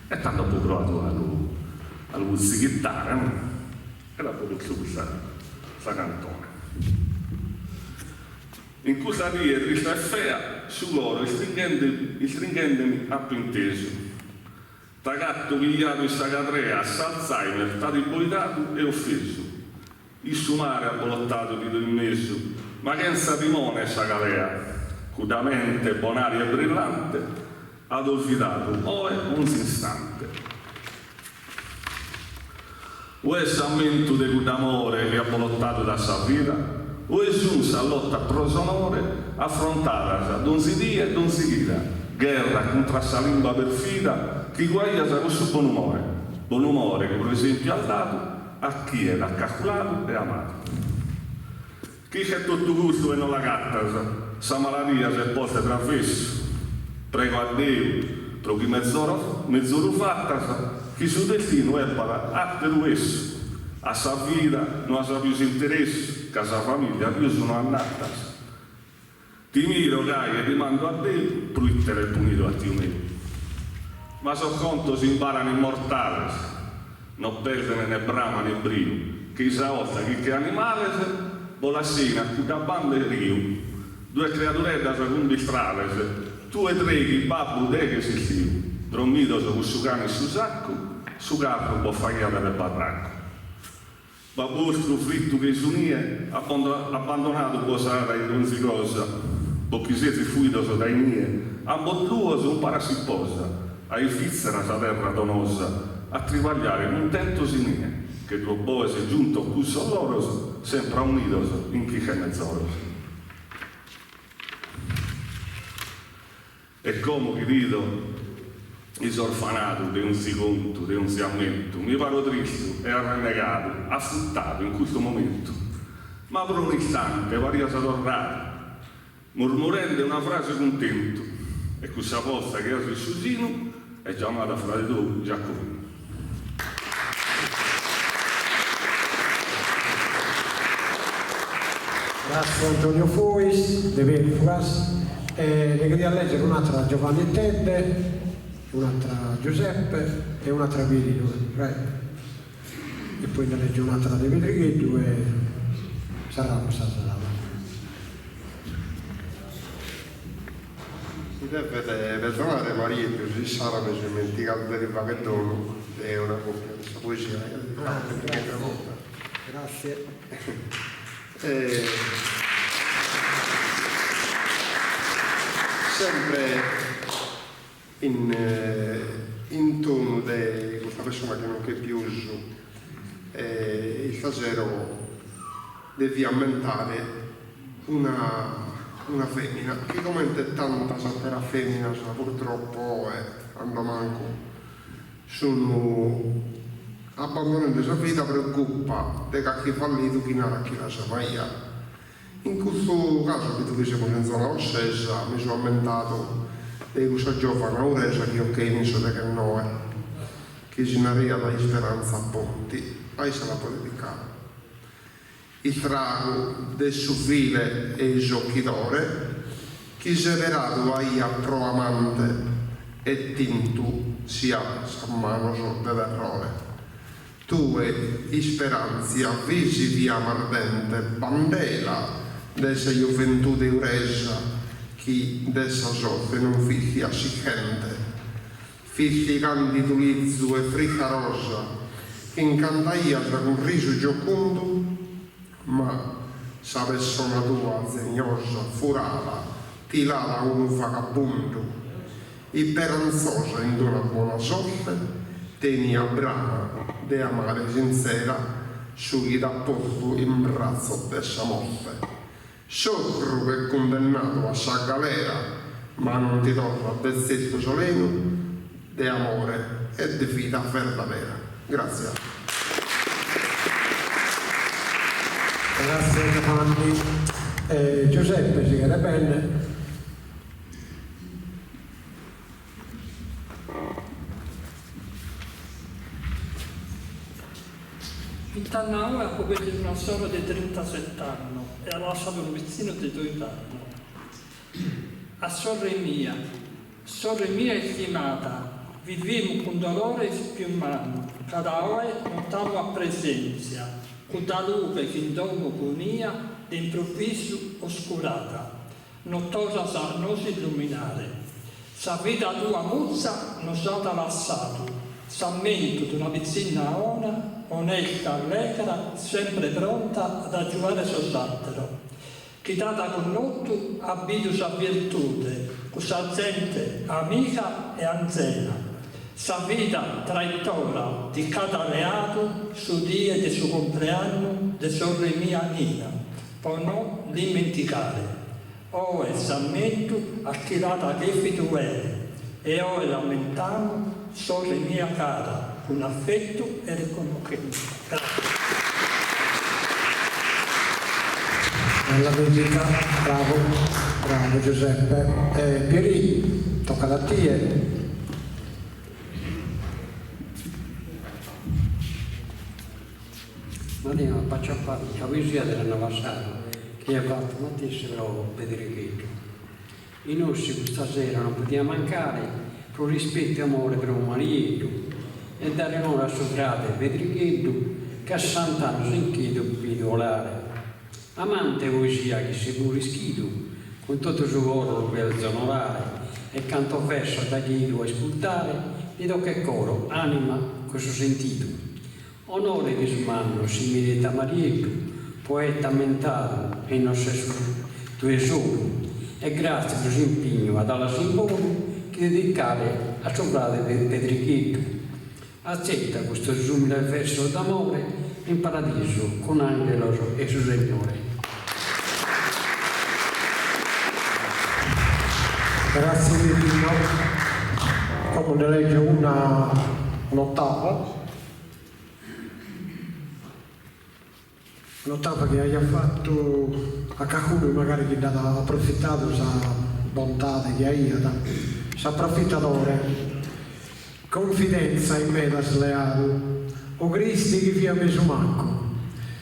Speaker 19: E tanto poi provato a musichittare, e dopo ho chiuso questa cantone. In questa via trista e fea, su loro stringendemi appenteso, gatto pigliato in Sagatrea, s'Alzheimer, stato imbolitato e offeso. Il suo mare abbolottato di immesso, ma che senza timone Sagarea, cudamente, bonaria e brillante, ad olvidato, ore un istante. O è sammento di quell'amore che ha abbolottato da sua vita, o è giunta a lotta prosonore, affrontata da non si dia e non si gira, guerra contro la lingua perfida, chi guaglia sa questo buon umore che per esempio ha dato a chi è accalcolato e amato. Chi c'è tutto gusto e non la gatta, sa malaria se posta traverso, prego a Dio, per chi mezz'ora fatta, chi su destino è para a per questo, a sa vita non ha più interesse, che a sa famiglia più sono andata. Ti miro, dai, e ti mando a Dio, pruttere e punito a Dio mio. Ma so conto si imparano immortali, non perdono né brama né brio, che sa volta che animale, bolassina, da banda e rio, due creaturette da secondi strade, tu e tre che babbo te che si stiu, dormito con su cane e su sacco, su carro può fare del barracco. Babostro fritto che sunie, abbandonato può sarà in qualsiasi cosa, perché siete fuido dai miei, a bottuo su un parasiposa, a fizzera sa terra donosa, a trivagliare contento si mie, che tuo boe si è giunto più soloroso, sempre unido in chi c'è mezzoroso. E come vedo i orfanati di un secondo, di un siamento, mi paro triste e arrennegato, affruttato in questo momento. Ma per un istante varia sa tornare, mormorando una frase contento, e questa posta che è il susino è chiamata frate tu Giacomino.
Speaker 3: Grazie Antonio Fois, De Velfras. Ne queria leggere un'altra Giovanni Tende, un'altra Giuseppe e un'altra Virino. E poi ne leggo un'altra De Vedrighetto e sarà questa serata.
Speaker 5: Si deve perdonare Maria e così Sara mi sono dimenticato del vaghettono, è una coppia di questa poesia.
Speaker 3: Grazie.
Speaker 5: Sempre in tono di questa persona che non è più il casero devi ammentare una femmina che come tanta sapere femmina purtroppo quando manco sono abbandonando la vita preoccupa di che fallito chi non ha chi la sa. In questo caso, vedo che siamo in zona ossessa, mi sono ammentato di questa giovane Auresa che ok, mi sono che no, che si naria la speranza a Ponti, poi se la può dedicare. Il trago del suffile e il giochitore, chi si è verato a pro amante e tinto sia sammano sotto l'errore. Tue speranze avvisi via mardente bandela dessa gioventù di Euresa chi dessa soffre non figli assicente figli candido lizzo e frica rosa che incantaia tra un riso giocondo ma sa persona tua zegnosa furava tilava un vagabondo iperanzosa in una buona sorte tenia brama de amare sincera sugli da posto in braccio dessa morte. Socro che è condannato a sa galera, ma non ti torna del stesso soleno de amore e di vita verdadera. Grazie.
Speaker 3: Grazie Giovanni. Giuseppe, si chiede bene.
Speaker 14: In Tannaua ha coperto una storia di 37 anni e ha lasciato un vicino di 2 anni. A sorre mia stimata, viviamo con dolore spiumano, cada ora non stavo a presenza, con da luce che in domo punia, d'improvviso oscurata, nottosa sa non si illuminare. Sa vita tua muzza non stata lasciato, s'ammento di una vicina ona, onesta, allegra, sempre pronta ad aggiungere sott'altro. Chi data con noi abito sa virtute, questa gente amica e anziana. Sa vita traittora di cada alleato su die di suo compleanno di sorre mia Nina, per non dimenticare. Ora s'ammento a chi data che fituere e ora lamentamo sorre mia cara, con affetto e riconoscenza. Grazie.
Speaker 3: Bella musica, bravo Giuseppe. Pieri, tocca da te.
Speaker 12: Ma andiamo a faccia la poesia della Navassaro che ha fatto Matteo Pedrighetto. I nostri questa sera non poteva mancare per rispetto e amore per un marito e dare onore a suo frate Pedrighetto che a 60 anni si inchiedo per idolare. Amante poesia che si può rischito, con tutto il suo coro per onorare e canto verso da chi lo ascoltare, gli do che coro, anima, questo sentito. Onore di sumanno, simile a Marietto, poeta mentale e non sei tu solo, e grazie per il impegno ad alla simbolo che dedicare a sovrare del Pedrichetto. Accetta questo giumile verso d'amore in paradiso con angelo e suo Signore.
Speaker 3: Grazie Virgilio. Come ne legge un'ottava. Un'ottava che hai fatto a qualcuno magari che ha approfittato della bontà che hai, si approfittatore. Confidenza in me da sleato, o Cristi che via messo manco,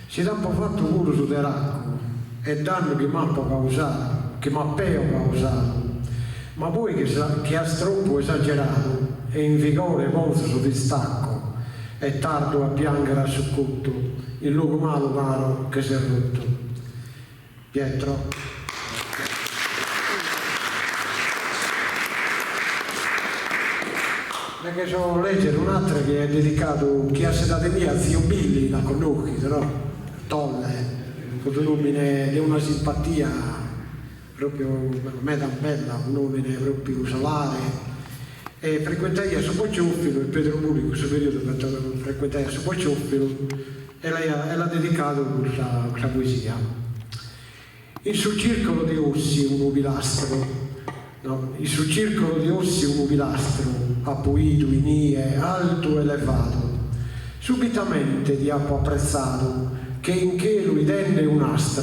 Speaker 3: si dà un po' fatto pure su teracco, e danno che mi ha causato, che mi ha peo causato, ma poi che ha troppo esagerato, e in vigore volto su distacco, è tardo a piangere a succutto, il luogo malo caro che si è rotto. Pietro. Perché so leggere un'altra che è dedicato chi ha sedato mia a zio Billy, la conosci, no? Tolle, con un nome di una simpatia proprio per me da bella, un nome proprio solare. E frequentai a Sopocciuffilo, il Pedro Muri in questo periodo frequentai a Sopocciuffilo e lei ha dedicato questa poesia. Il suo circolo di ossi un ubilastro. No, il suo circolo di ossi un pilastro, appuito, inie, alto elevato, subitamente di appo apprezzato, che in che lui tende un astro,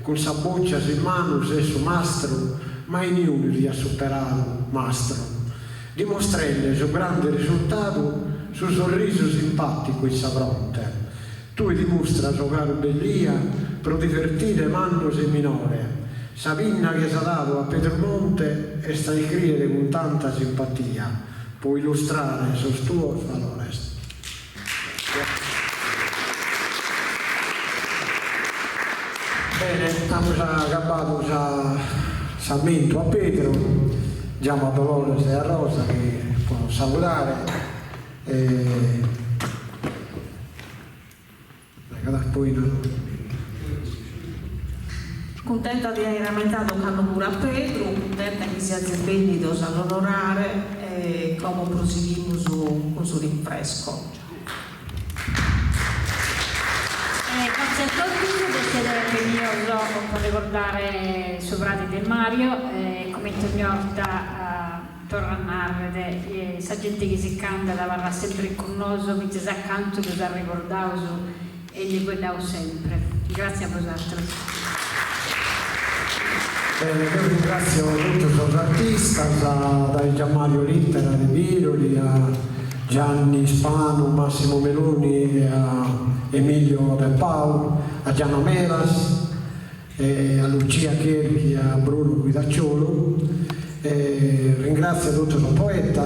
Speaker 3: con sa boccia in mano e su mastro, mai niuno li ha superato, mastro, dimostrando suo grande risultato, suo sorriso simpatico in sa fronte. Tu dimostra suo caro bellia, pro divertire manno se minore, Sabina che si è dato a Petromonte e sta a scrivere con tanta simpatia, può illustrare sul tuo valore. Bene, abbiamo accabato sammento a Pedro, diamo a Dolores e a Rosa che può salutare. Poi
Speaker 1: contenta di aver rammentato che hanno pure a Pedro, contenta che sia benito all'onorare come proseguimos con il suo rinfresco.
Speaker 2: Grazie a tutti, desidero che io per ricordare i sovrati del Mario, come tornata tornare sa gente che si canta da varrà sempre con noi, che ci sa accanto, che ci ha ricordato e li guardavo sempre. Grazie a voi.
Speaker 3: Io ringrazio tutti gli artisti, da Gianmario Littera, De Viroli, a Gianni Spano, Massimo Meloni, a Emilio Del Pau, a Gianno Melas, a Lucia Cherchi, a Bruno Guidacciolo. Ringrazio tutti i poeti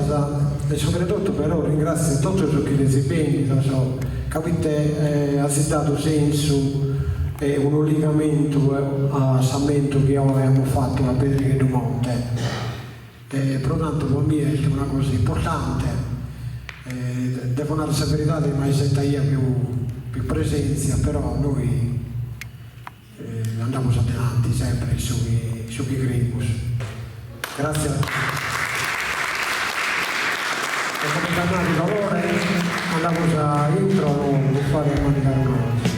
Speaker 3: e soprattutto però ringrazio tutti gli esibenti, capite, ha dato senso e un legamento a Sammento che abbiamo fatto a Pedrichetto Monte. Pertanto per me è una cosa importante. Devo dire la verità che mai senta io più presenza, però noi andiamo avanti sempre su chi crediamo. Grazie. E come tornare di valore andiamo a intro a fare a mancare una volta.